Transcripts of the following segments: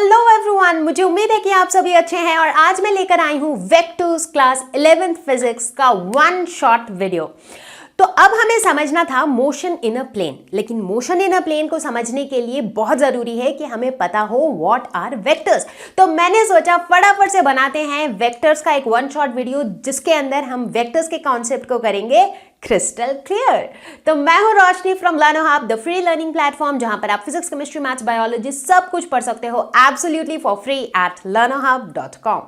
Hello everyone, मुझे उम्मीद है कि आप सभी अच्छे हैं और आज मैं लेकर आई हूं वेक्टर्स क्लास 11th फिजिक्स का वन शॉट वीडियो। तो अब हमें समझना था मोशन इन अ प्लेन, लेकिन मोशन इन अ प्लेन को समझने के लिए बहुत जरूरी है कि हमें पता हो व्हाट आर वेक्टर्स। तो मैंने सोचा फटाफट से बनाते हैं वेक्टर्स का एक वन शॉट वीडियो जिसके अंदर हम वेक्टर्स के कॉन्सेप्ट को करेंगे क्रिस्टल क्लियर। तो मैं हूं Roshni from Learno Hub, the free learning platform जहां पर आप फिजिक्स, केमिस्ट्री, मैथ्स, बायोलॉजी सब कुछ पढ़ सकते हो absolutely for free at learnerhub.com।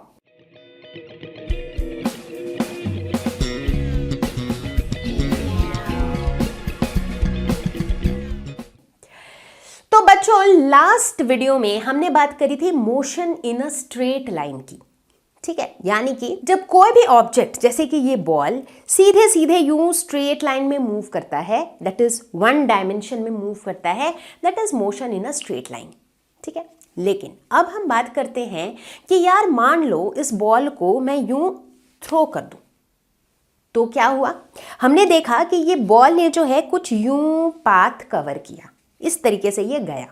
तो बच्चों, लास्ट वीडियो में हमने बात करी थी motion in a straight line की, ठीक है। यानी कि जब कोई भी ऑब्जेक्ट जैसे कि ये बॉल सीधे सीधे यूं स्ट्रेट लाइन में मूव करता है, दैट इज वन डायमेंशन में मूव करता है, that is motion in a straight line, ठीक है। लेकिन अब हम बात करते हैं कि यार मान लो इस बॉल को मैं यूं थ्रो कर दूं, तो क्या हुआ? हमने देखा कि ये बॉल ने जो है कुछ यूं पाथ कवर किया, इस तरीके से ये गया,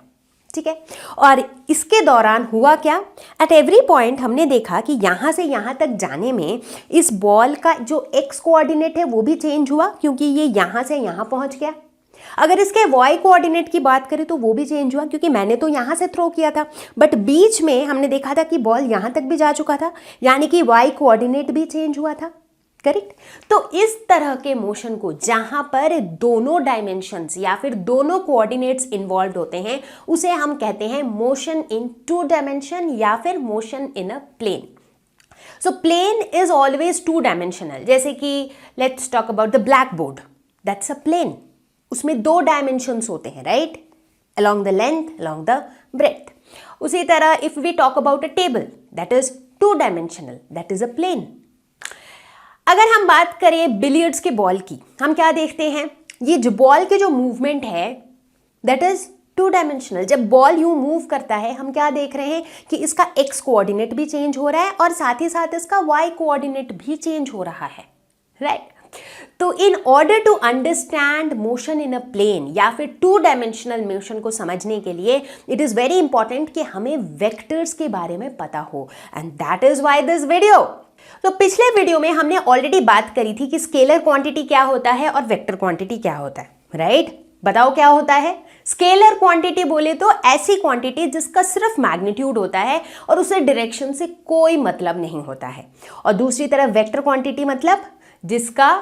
ठीक है। और इसके दौरान हुआ क्या? एट एवरी पॉइंट हमने देखा कि यहां से यहां तक जाने में इस बॉल का जो एक्स कोऑर्डिनेट है वो भी चेंज हुआ, क्योंकि ये यहां से यहां पहुंच गया। अगर इसके वाई कोऑर्डिनेट की बात करें तो वो भी चेंज हुआ, क्योंकि मैंने तो यहां से थ्रो किया था, बट बीच में हमने देखा था कि बॉल यहां तक भी जा चुका था, यानी कि वाई कोऑर्डिनेट भी चेंज हुआ था, करेक्ट। तो इस तरह के मोशन को जहां पर दोनों डायमेंशंस या फिर दोनों कोऑर्डिनेट्स इन्वॉल्व होते हैं उसे हम कहते हैं मोशन इन टू डायमेंशन या फिर motion in a plane. So plane is always two dimensional. जैसे कि let's talk about the black board, that's a plane. उसमें दो डायमेंशंस होते हैं, right, along the length, along the breadth. उसी तरह if we talk about a table, that is two dimensional, that is a plane. अगर हम बात करें बिलियर्ड्स के बॉल की, हम क्या देखते हैं? ये जो बॉल के जो मूवमेंट है दैट इज टू डायमेंशनल। जब बॉल यूं मूव करता है हम क्या देख रहे हैं कि इसका एक्स कोऑर्डिनेट भी चेंज हो रहा है और साथ ही साथ इसका वाई कोऑर्डिनेट भी चेंज हो रहा है, राइट। तो in order to understand motion in a plane या फिर टू डायमेंशनल मोशन को समझने के लिए इट इज वेरी इंपॉर्टेंट कि हमें वेक्टर्स के बारे में पता हो, and that is why this video. तो पिछले वीडियो में हमने ऑलरेडी बात करी थी कि स्केलर क्वांटिटी क्या होता है और वेक्टर क्वांटिटी क्या होता है, राइट। बताओ क्या होता है? स्केलर क्वांटिटी बोले तो ऐसी क्वांटिटी जिसका सिर्फ मैग्नीट्यूड होता है और उसे डायरेक्शन से कोई मतलब नहीं होता है, और दूसरी तरफ वेक्टर क्वांटिटी मतलब जिसका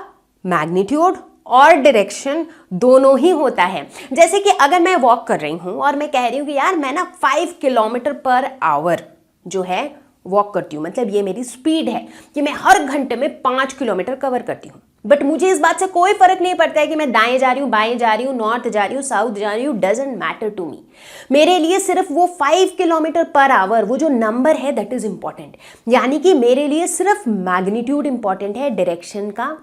मैग्नीट्यूड और डायरेक्शन दोनों ही होता है। जैसे कि अगर मैं वॉक कर रही हूं और मैं कह रही हूं कि यार मैं ना 5 किलोमीटर पर आवर जो है वॉक करती हूँ, मतलब ये मेरी स्पीड है कि मैं हर घंटे में 5 किलोमीटर कवर करती हूँ, बट मुझे इस बात से कोई फर्क नहीं पड़ता है कि मैं दाएं जा रही हूँ, बाएं जा रही हूँ, नॉर्थ जा रही हूँ, साउथ जा रही हूँ, डजंट मैटर टू मी। मेरे लिए सिर्फ वो 5 किलोमीटर पर आवर, वो जो नंबर है दैट इज इंपॉर्टेंट। यानी कि मेरे लिए सिर्फ मैग्नीट्यूड इंपॉर्टेंट है, डायरेक्शन का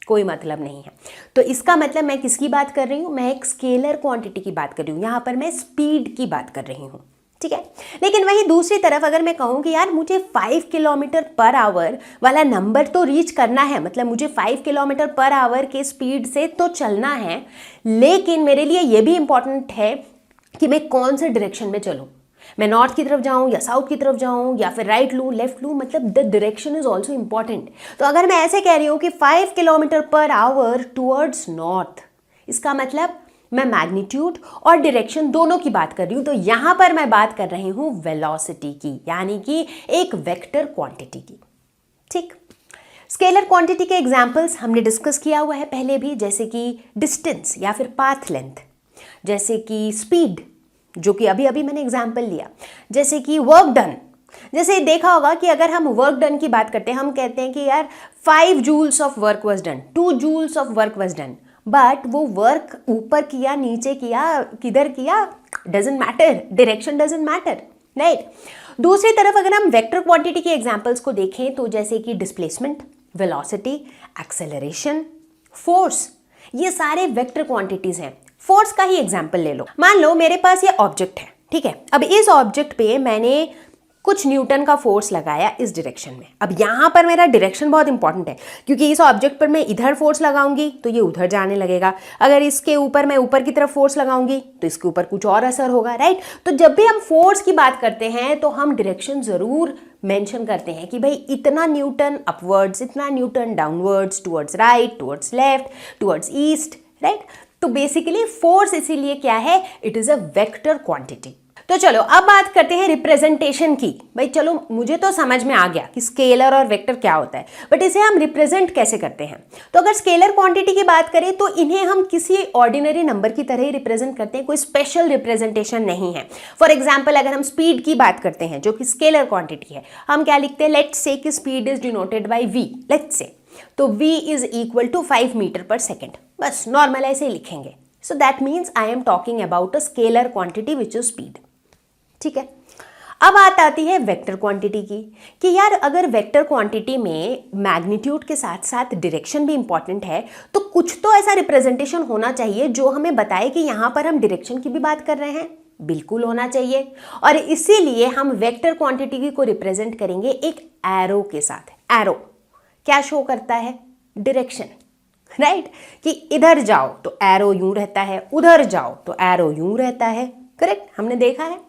कोई मतलब नहीं है। तो इसका मतलब मैं किसकी बात कर रही हूँ? मैं एक स्केलर क्वांटिटी की बात कर रही हूँ, यहाँ पर मैं स्पीड की बात कर रही हूँ, ठीक है। लेकिन वहीं दूसरी तरफ अगर मैं कहूँ कि यार मुझे 5 किलोमीटर पर आवर वाला नंबर तो रीच करना है, मतलब मुझे 5 किलोमीटर पर आवर के स्पीड से तो चलना है, लेकिन मेरे लिए ये भी इंपॉर्टेंट है कि मैं कौन से डायरेक्शन में चलूँ। मैं नॉर्थ की तरफ जाऊँ या साउथ की तरफ जाऊँ या फिर राइट लूँ, लेफ्ट लूँ, मतलब the direction is also important. तो अगर मैं ऐसे कह रही हूँ कि 5 kilometre per hour towards north, इसका मतलब मैं मैग्नीट्यूड और डायरेक्शन दोनों की बात कर रही हूं। तो यहां पर मैं बात कर रही हूं वेलोसिटी की, यानी कि एक वेक्टर क्वांटिटी की, ठीक। स्केलर क्वांटिटी के एग्जांपल्स हमने डिस्कस किया हुआ है पहले भी, जैसे कि डिस्टेंस या फिर पाथ लेंथ, जैसे कि स्पीड, जो कि अभी अभी मैंने एग्जाम्पल लिया, जैसे कि वर्क डन। जैसे देखा होगा कि अगर हम वर्क डन की बात करते हैं, हम कहते हैं कि यार 5 joules of work was done, 2 joules of work was done, but वो वर्क ऊपर किया, नीचे किया, किधर किया, doesn't matter, direction doesn't matter, right. दूसरी तरफ अगर हम वेक्टर क्वांटिटी के एग्जांपल्स को देखें तो जैसे कि डिस्प्लेसमेंट, वेलोसिटी, एक्सेलरेशन, फोर्स, ये सारे वेक्टर क्वांटिटीज हैं। फोर्स का ही एग्जांपल ले लो। मान लो मेरे पास ये ऑब्जेक्ट है, ठीक है। अब इस ऑब्जेक्ट पे मैंने कुछ न्यूटन का फोर्स लगाया इस डायरेक्शन में। अब यहाँ पर मेरा डायरेक्शन बहुत इंपॉर्टेंट है, क्योंकि इस ऑब्जेक्ट पर मैं इधर फोर्स लगाऊंगी तो ये उधर जाने लगेगा, अगर इसके ऊपर मैं ऊपर की तरफ फोर्स लगाऊंगी तो इसके ऊपर कुछ और असर होगा, राइट। तो जब भी हम फोर्स की बात करते हैं तो हम डायरेक्शन जरूर मेंशन करते हैं कि भाई इतना न्यूटन अपवर्ड्स, इतना Newton downwards, towards right, towards left, towards east, right. तो बेसिकली फोर्स इसीलिए क्या है, it is a vector quantity. तो चलो अब बात करते हैं रिप्रेजेंटेशन की। भाई चलो मुझे तो समझ में आ गया कि स्केलर और वेक्टर क्या होता है, बट इसे हम रिप्रेजेंट कैसे करते हैं। तो अगर स्केलर क्वांटिटी की बात करें तो इन्हें हम किसी ऑर्डिनरी नंबर की तरह ही रिप्रेजेंट करते हैं, कोई स्पेशल रिप्रेजेंटेशन नहीं है। फॉर एग्जाम्पल अगर हम स्पीड की बात करते हैं जो कि स्केलर क्वांटिटी है, हम क्या लिखते हैं, लेट्स से कि speed is denoted by V, let's say, तो v is equal to 5 metre पर सेकेंड, बस नॉर्मल ऐसे ही लिखेंगे। So that means I am talking about a scalar quantity which is speed, ठीक है। अब बात आती है वेक्टर क्वांटिटी की, कि यार अगर वेक्टर क्वांटिटी में मैग्नीट्यूड के साथ साथ डायरेक्शन भी इंपॉर्टेंट है, तो कुछ तो ऐसा रिप्रेजेंटेशन होना चाहिए जो हमें बताए कि यहाँ पर हम डायरेक्शन की भी बात कर रहे हैं। बिल्कुल होना चाहिए, और इसीलिए हम वेक्टर क्वांटिटी को रिप्रेजेंट करेंगे एक एरो के साथ। एरो क्या शो करता है, डायरेक्शन, राइट, कि इधर जाओ तो एरो यूं रहता है, उधर जाओ तो एरो यूं रहता है, करेक्ट, हमने देखा है।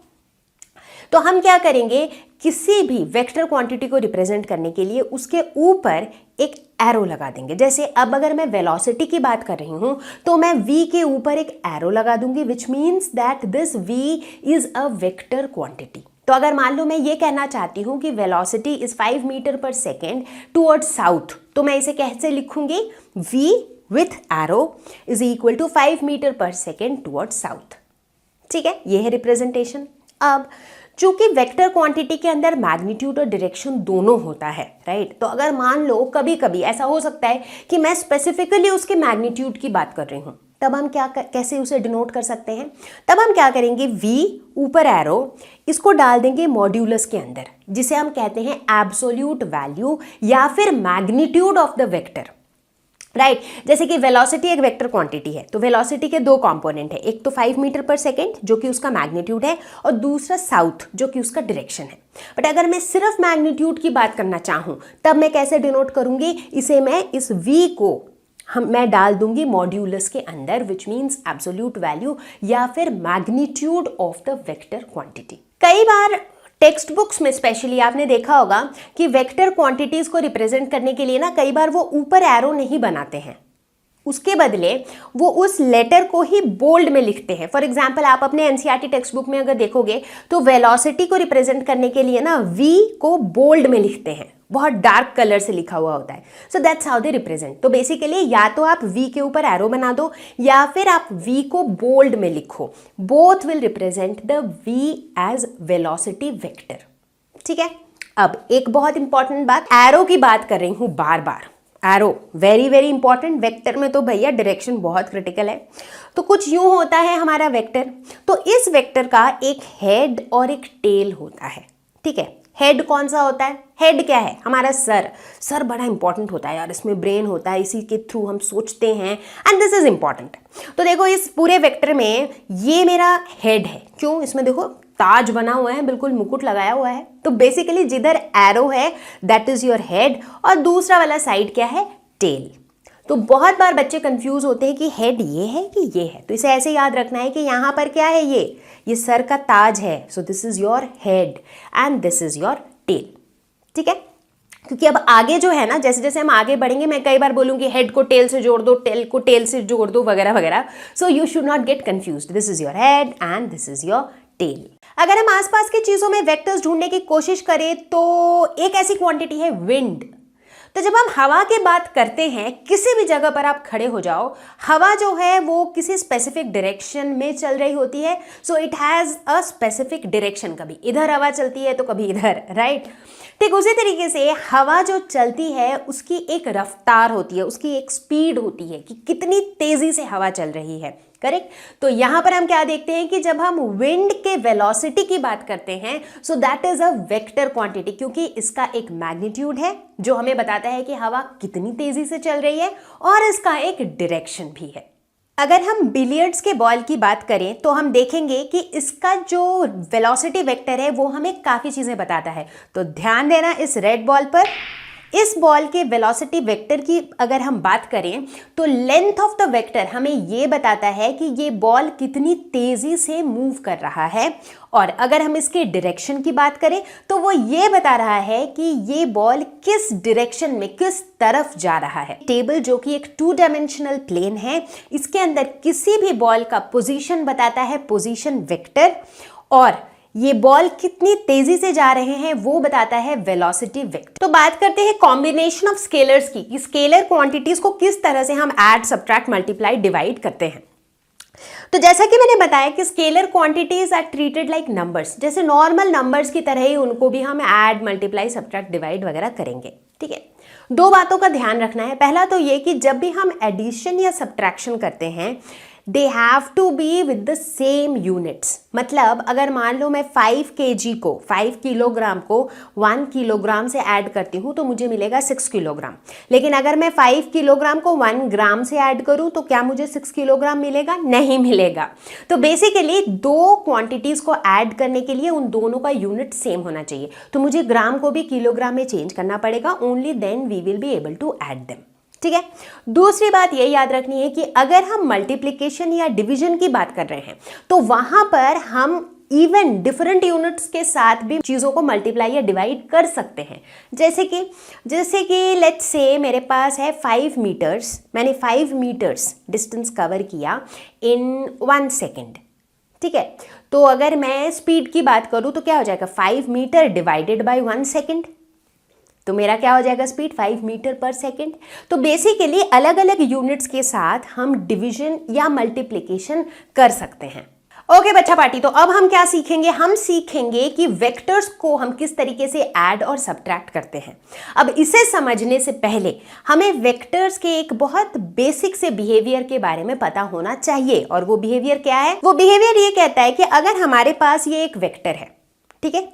तो हम क्या करेंगे, किसी भी वेक्टर क्वांटिटी को रिप्रेजेंट करने के लिए उसके ऊपर एक एरो लगा देंगे। जैसे अब अगर मैं वेलोसिटी की बात कर रही हूं तो मैं v के ऊपर एक एरो लगा दूंगी, which means that this v is a vector quantity. तो अगर मान लो मैं ये कहना चाहती हूं कि वेलोसिटी इज 5 मीटर पर सेकेंड टुवर्ड्स साउथ, तो मैं इसे कैसे लिखूंगी, v with arrow is equal to 5 metre पर सेकेंड टुवर्ड्स साउथ, ठीक है, ये है रिप्रेजेंटेशन। अब चूंकि वेक्टर क्वांटिटी के अंदर मैग्नीट्यूड और डायरेक्शन दोनों होता है, राइट, तो अगर मान लो कभी कभी ऐसा हो सकता है कि मैं स्पेसिफिकली उसके मैग्नीट्यूड की बात कर रही हूं, तब हम कैसे उसे डिनोट कर सकते हैं, तब हम क्या करेंगे, v ऊपर एरो, इसको डाल देंगे मॉड्यूलस के अंदर, जिसे हम कहते हैं एब्सोल्यूट वैल्यू या फिर magnitude of the vector, right. जैसे कि वेलोसिटी एक वेक्टर क्वांटिटी है, तो वेलोसिटी के दो कंपोनेंट है, एक तो 5 मीटर पर सेकेंड जो कि उसका मैग्नीट्यूड है, और दूसरा साउथ जो कि उसका डायरेक्शन है। बट अगर मैं सिर्फ मैग्नीट्यूड की बात करना चाहूं तब मैं कैसे डिनोट करूंगी, इसे मैं इस v को मैं डाल दूंगी मॉड्यूलस के अंदर, विच मीन्स एब्सोल्यूट वैल्यू या फिर magnitude of the vector quantity. कई बार टेक्स्ट बुक्स में स्पेशली आपने देखा होगा कि वेक्टर क्वांटिटीज को रिप्रेजेंट करने के लिए ना कई बार वो ऊपर एरो नहीं बनाते हैं, उसके बदले वो उस लेटर को ही बोल्ड में लिखते हैं। फॉर एग्जाम्पल आप अपने एनसीईआरटी टेक्स्ट बुक में अगर देखोगे तो वेलोसिटी को रिप्रेजेंट करने के लिए ना v को बोल्ड में लिखते हैं, बहुत डार्क कलर से लिखा हुआ होता है। So that's how they represent. तो बेसिकली या तो आप v के ऊपर एरो बना दो या फिर आप v को बोल्ड में लिखो, both will represent the v as velocity vector, ठीक है। अब एक बहुत इंपॉर्टेंट बात, एरो की बात कर रही हूं बार बार, arrow very very important. Vector में तो भैया डायरेक्शन बहुत क्रिटिकल है। तो कुछ यूं होता है हमारा वेक्टर, तो इस वेक्टर का एक हेड और एक टेल होता है, ठीक है। हेड कौन सा होता है, हेड क्या है, हमारा सर बड़ा इंपॉर्टेंट होता है यार, इसमें ब्रेन होता है, इसी के थ्रू हम सोचते हैं, एंड दिस इज इंपॉर्टेंट। तो देखो इस पूरे वेक्टर में ये मेरा हेड है, क्यों, इसमें देखो ताज बना हुआ है, बिल्कुल मुकुट लगाया हुआ है। तो बेसिकली जिधर एरो है दैट इज योर हेड, और दूसरा वाला साइड क्या है, टेल। तो बहुत बार बच्चे कंफ्यूज होते हैं कि हेड ये है कि ये है, तो इसे ऐसे याद रखना है कि यहाँ पर क्या है, ये सर का ताज है, so this is your head and this is your tail, ठीक है। क्योंकि अब आगे जो है ना, जैसे जैसे हम आगे बढ़ेंगे मैं कई बार बोलूंगी हेड को टेल से जोड़ दो, टेल को टेल से जोड़ दो, वगैरह वगैरह। So you should not get confused, this is your head and this is your tail. अगर हम आसपास की चीजों में वेक्टर्स ढूंढने की कोशिश करें तो एक ऐसी क्वांटिटी है विंड। तो जब हम हवा की बात करते हैं, किसी भी जगह पर आप खड़े हो जाओ, हवा जो है वो किसी स्पेसिफिक डायरेक्शन में चल रही होती है। So it has a specific direction, कभी इधर हवा चलती है तो कभी इधर, राइट। ठीक उसी तरीके से हवा जो चलती है उसकी एक रफ्तार होती है, उसकी एक स्पीड होती है कि कितनी तेजी से हवा चल रही है, करेक्ट। तो यहां पर हम क्या देखते हैं कि जब हम विंड के वेलोसिटी की बात करते हैं, so that is a vector quantity, क्योंकि इसका एक मैग्नीट्यूड है जो हमें बताता है कि हवा कितनी तेजी से चल रही है, और इसका एक डायरेक्शन भी है, अगर हम बिलियर्ड्स के बॉल की बात करें तो हम देखेंगे कि इसका जो वेलोसिटी वेक्टर है वो हमें काफ़ी चीज़ें बताता है। तो ध्यान देना इस रेड बॉल पर। इस बॉल के वेलोसिटी वेक्टर की अगर हम बात करें तो लेंथ ऑफ द वेक्टर हमें ये बताता है कि ये बॉल कितनी तेज़ी से मूव कर रहा है, और अगर हम इसके डायरेक्शन की बात करें तो वो ये बता रहा है कि ये बॉल किस डायरेक्शन में, किस तरफ जा रहा है। टेबल जो कि एक 2 डायमेंशनल प्लेन है, इसके अंदर किसी भी बॉल का पोजीशन बताता है पोजीशन वेक्टर, और ये बॉल कितनी तेजी से जा रहे हैं वो बताता है वेलोसिटी वेक्टर। तो बात करते हैं कॉम्बिनेशन ऑफ स्केलर्स की, कि स्केलर क्वांटिटीज को किस तरह से हम ऐड, सब्ट्रैक्ट, मल्टीप्लाई, डिवाइड करते हैं। तो जैसा कि मैंने बताया कि scalar quantities are treated like numbers, जैसे नॉर्मल नंबर्स की तरह ही उनको भी हम ऐड, मल्टीप्लाई, सब्ट्रैक्ट, डिवाइड वगैरह करेंगे। ठीक है, 2 बातों का ध्यान रखना है। पहला तो ये कि जब भी हम एडिशन या सब्ट्रैक्शन करते हैं they have to be with the same units. मतलब अगर मान लो मैं 5 kg को, 5 किलोग्राम को 1 किलोग्राम से ऐड करती हूँ तो मुझे मिलेगा 6 किलोग्राम। लेकिन अगर मैं 5 किलोग्राम को 1 ग्राम से ऐड करूँ तो क्या मुझे 6 किलोग्राम मिलेगा? नहीं मिलेगा। तो बेसिकली 2 क्वांटिटीज़ को ऐड करने के लिए उन दोनों का यूनिट सेम होना चाहिए। तो मुझे ग्राम को भी किलोग्राम में चेंज करना पड़ेगा, only then we will be able to add them. ठीक है। दूसरी बात ये याद रखनी है कि अगर हम मल्टीप्लिकेशन या डिवीजन की बात कर रहे हैं तो वहां पर हम इवन डिफरेंट यूनिट्स के साथ भी चीज़ों को मल्टीप्लाई या डिवाइड कर सकते हैं। जैसे कि लेट्स से मेरे पास है 5 मीटर्स, मैंने 5 मीटर्स डिस्टेंस कवर किया इन 1 सेकेंड। ठीक है, तो अगर मैं स्पीड की बात करूं तो क्या हो जाएगा? 5 मीटर डिवाइडेड बाय 1 सेकेंड, तो मेरा क्या हो जाएगा? स्पीड 5 मीटर पर सेकेंड। तो बेसिकली अलग अलग यूनिट्स के साथ हम डिवीजन या मल्टीप्लिकेशन कर सकते हैं। ओके बच्चा पार्टी, तो अब हम क्या सीखेंगे? हम सीखेंगे कि वेक्टर्स को हम किस तरीके से ऐड और सब्ट्रैक्ट करते हैं। अब इसे समझने से पहले हमें वेक्टर्स के एक बहुत बेसिक से बिहेवियर के बारे में पता होना चाहिए। और वो बिहेवियर क्या है? वो बिहेवियर ये कहता है कि अगर हमारे पास ये एक वेक्टर है, ठीक है,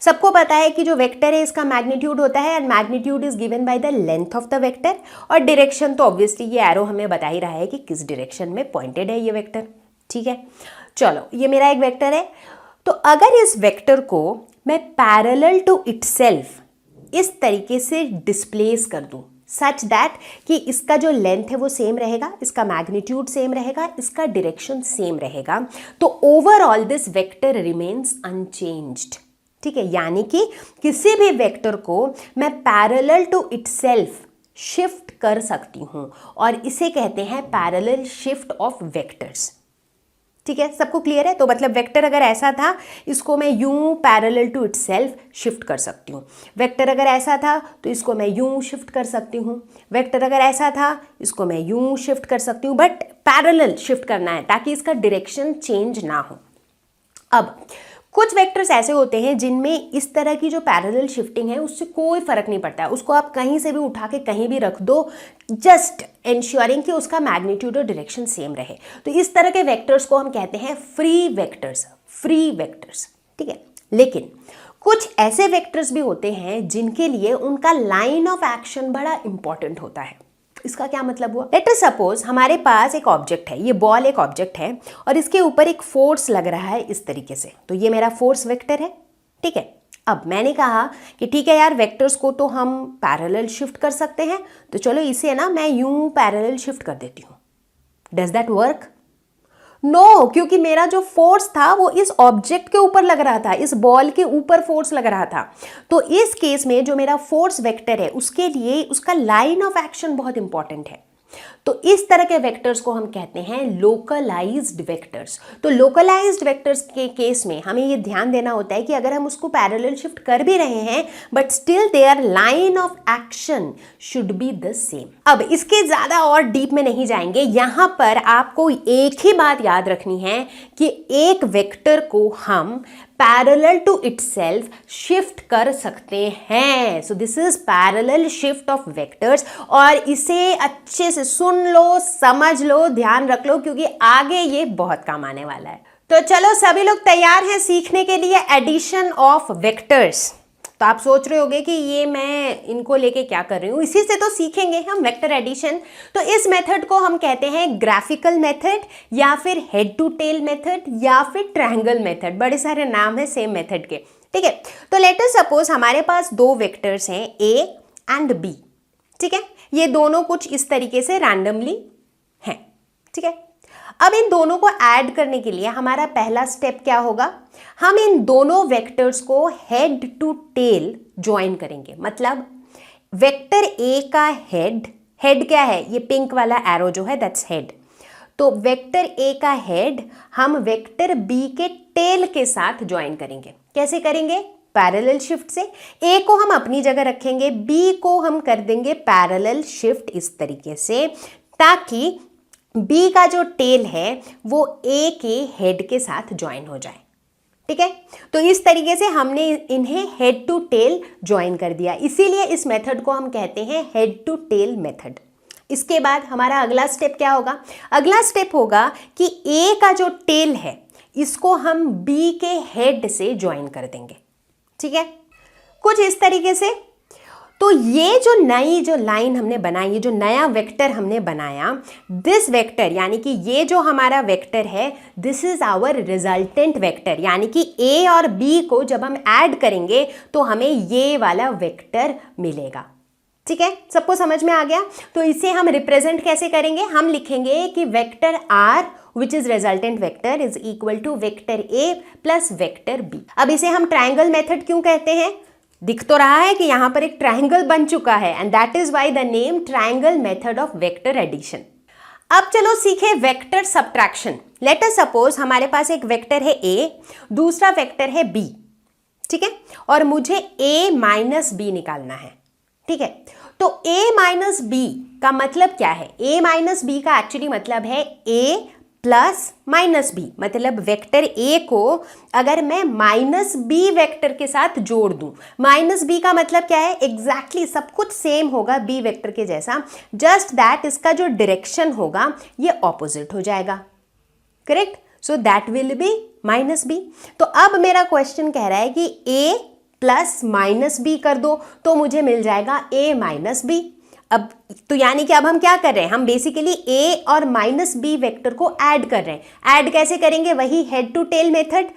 सबको पता है कि जो वेक्टर है इसका मैग्नीट्यूड होता है, and magnitude is given by the length of the vector, और डायरेक्शन तो ऑब्वियसली ये एरो हमें बता ही रहा है कि किस डायरेक्शन में पॉइंटेड है ये वेक्टर। ठीक है, चलो ये मेरा एक वेक्टर है। तो अगर इस वेक्टर को मैं पैरेलल टू इटसेल्फ इस तरीके से डिस्प्लेस कर दूं सच दैट कि इसका जो लेंथ है वो सेम रहेगा, इसका मैग्नीट्यूड सेम रहेगा, इसका डायरेक्शन सेम रहेगा, तो overall this vector remains unchanged. ठीक है, यानी कि किसी भी वेक्टर को मैं पैरेलल टू इटसेल्फ शिफ्ट कर सकती हूं, और इसे कहते हैं पैरेलल शिफ्ट ऑफ वेक्टर्स। ठीक है, सबको क्लियर है? तो मतलब वेक्टर अगर ऐसा था, इसको मैं यूं पैरेलल टू इटसेल्फ शिफ्ट कर सकती हूँ। वेक्टर अगर ऐसा था तो इसको मैं यूं शिफ्ट कर सकती हूँ। वेक्टर अगर ऐसा था इसको मैं यूं शिफ्ट कर सकती हूँ, बट पैरेलल शिफ्ट करना है ताकि इसका डायरेक्शन चेंज ना हो। अब कुछ वेक्टर्स ऐसे होते हैं जिनमें इस तरह की जो पैरेलल शिफ्टिंग है उससे कोई फर्क नहीं पड़ता है, उसको आप कहीं से भी उठा के कहीं भी रख दो, जस्ट इंश्योरिंग कि उसका मैग्नीट्यूड और डायरेक्शन सेम रहे। तो इस तरह के वेक्टर्स को हम कहते हैं फ्री वेक्टर्स, फ्री वेक्टर्स। ठीक है, लेकिन कुछ ऐसे वेक्टर्स भी होते हैं जिनके लिए उनका लाइन ऑफ एक्शन बड़ा इंपॉर्टेंट होता है। इसका क्या मतलब हुआ? लेट अस सपोज हमारे पास एक ऑब्जेक्ट है, ये बॉल एक ऑब्जेक्ट है और इसके ऊपर एक फोर्स लग रहा है इस तरीके से, तो ये मेरा फोर्स वेक्टर है। ठीक है, अब मैंने कहा कि ठीक है यार, वेक्टर्स को तो हम पैरेलल शिफ्ट कर सकते हैं, तो चलो इसे ना मैं यूं पैरेलल शिफ्ट कर देती हूँ। Does that work? नो, क्योंकि मेरा जो फोर्स था वो इस ऑब्जेक्ट के ऊपर लग रहा था, इस बॉल के ऊपर फोर्स लग रहा था। तो इस केस में जो मेरा फोर्स वेक्टर है उसके लिए उसका लाइन ऑफ एक्शन बहुत इंपॉर्टेंट है। तो इस तरह के वेक्टर्स को हम कहते हैं लोकलाइज्ड वेक्टर्स। तो लोकलाइज्ड वेक्टर्स के केस में हमें ये ध्यान देना होता है कि अगर हम उसको पैरेलल शिफ्ट कर भी रहे हैं but still their line of action should be the same. अब इसके ज्यादा और डीप में नहीं जाएंगे, यहां पर आपको एक ही बात याद रखनी है कि एक वेक्टर को हम पैरेलल टू इटसेल्फ शिफ्ट कर सकते हैं। सो this is parallel shift of vectors, और इसे अच्छे से सुन लो, समझ लो, ध्यान रख लो, क्योंकि आगे ये बहुत काम आने वाला है। तो चलो सभी लोग तैयार हैं सीखने के लिए एडिशन ऑफ वेक्टर्स। तो आप सोच रहे होंगे कि ये मैं इनको लेके क्या कर रही हूँ, इसी से तो सीखेंगे हम वेक्टर एडिशन। तो इस मेथड को हम कहते हैं ग्राफिकल मेथड या फिर हेड टू टेल मेथड या फिर ट्रायंगल मेथड, बड़े सारे नाम है सेम मेथड के, ठीक है। तो लेट अस सपोज हमारे पास दो वेक्टर्स हैं ए एंड बी, ठीक है। ये दोनों कुछ इस तरीके से रैंडमली हैं, ठीक है। अब इन दोनों को ऐड करने के लिए हमारा पहला स्टेप क्या होगा, हम इन दोनों वेक्टर्स को हेड टू टेल ज्वाइन करेंगे। मतलब वेक्टर ए का हेड, हेड क्या है, ये पिंक वाला एरो जो है दैट्स हेड। तो वेक्टर ए का हेड हम वेक्टर बी के टेल के साथ ज्वाइन करेंगे। कैसे करेंगे, पैरेलल शिफ्ट से। ए को हम अपनी जगह रखेंगे, बी को हम कर देंगे पैरेलल शिफ्ट इस तरीके से, ताकि बी का जो टेल है वो ए के हेड के साथ ज्वाइन हो जाए, ठीक है। तो इस तरीके से हमने इन्हें हेड टू टेल ज्वाइन कर दिया, इसीलिए इस मेथड को हम कहते हैं हेड टू टेल मेथड। इसके बाद हमारा अगला स्टेप क्या होगा, अगला स्टेप होगा कि ए का जो टेल है इसको हम बी के हेड से ज्वाइन कर देंगे, ठीक है, कुछ इस तरीके से। तो ये जो नई जो लाइन हमने बनाई, ये जो नया वेक्टर हमने बनाया, दिस वेक्टर यानी कि ये जो हमारा वेक्टर है, this is our resultant vector. यानी कि ए और बी को जब हम ऐड करेंगे तो हमें ये वाला वेक्टर मिलेगा, ठीक है। सबको समझ में आ गया। तो इसे हम रिप्रेजेंट कैसे करेंगे, हम लिखेंगे कि vector R which is resultant vector is equal to vector A plus vector B। अब इसे हम ट्रायंगल मेथड क्यों कहते हैं, दिख तो रहा है कि यहां पर एक ट्रायंगल बन चुका है, and that is why the name triangle method of vector addition. अब चलो सीखे vector subtraction. Let us suppose हमारे पास एक वेक्टर है A, दूसरा वेक्टर है B, ठीक है, और मुझे A माइनस बी निकालना है, ठीक है। तो A माइनस बी का मतलब क्या है, A माइनस बी का एक्चुअली मतलब है A प्लस माइनस बी। मतलब वेक्टर ए को अगर मैं माइनस बी वेक्टर के साथ जोड़ दूं, माइनस बी का मतलब क्या है, एग्जैक्टली सब कुछ सेम होगा बी वेक्टर के जैसा, जस्ट दैट इसका जो डायरेक्शन होगा ये ऑपोजिट हो जाएगा, correct. So that will be minus B. तो अब मेरा क्वेश्चन कह रहा है कि ए प्लस माइनस बी कर दो तो मुझे मिल जाएगा ए माइनस बी। अब तो यानी कि अब हम क्या कर रहे हैं, हम बेसिकली ए और माइनस बी वेक्टर को ऐड कर रहे हैं। ऐड कैसे करेंगे, वही हेड टू टेल मेथड।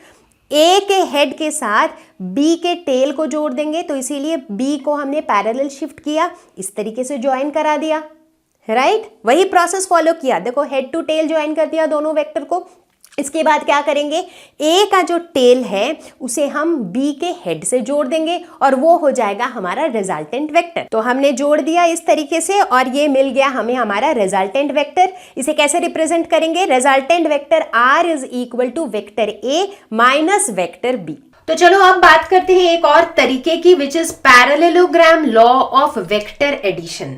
ए के हेड के साथ बी के टेल को जोड़ देंगे, तो इसीलिए बी को हमने पैरेलल शिफ्ट किया, इस तरीके से ज्वाइन करा दिया, राइट। वही प्रोसेस फॉलो किया, देखो हेड टू टेल ज्वाइन कर दिया दोनों वेक्टर को। इसके बाद क्या करेंगे, ए का जो टेल है उसे हम बी के हेड से जोड़ देंगे और वो हो जाएगा हमारा रिजल्टेंट वेक्टर। तो हमने जोड़ दिया इस तरीके से और ये मिल गया हमें हमारा रिजल्टेंट वेक्टर। इसे कैसे रिप्रेजेंट करेंगे, resultant vector R is equal to vector A minus vector B. तो चलो अब बात करते हैं एक और तरीके की, which is parallelogram law of vector addition.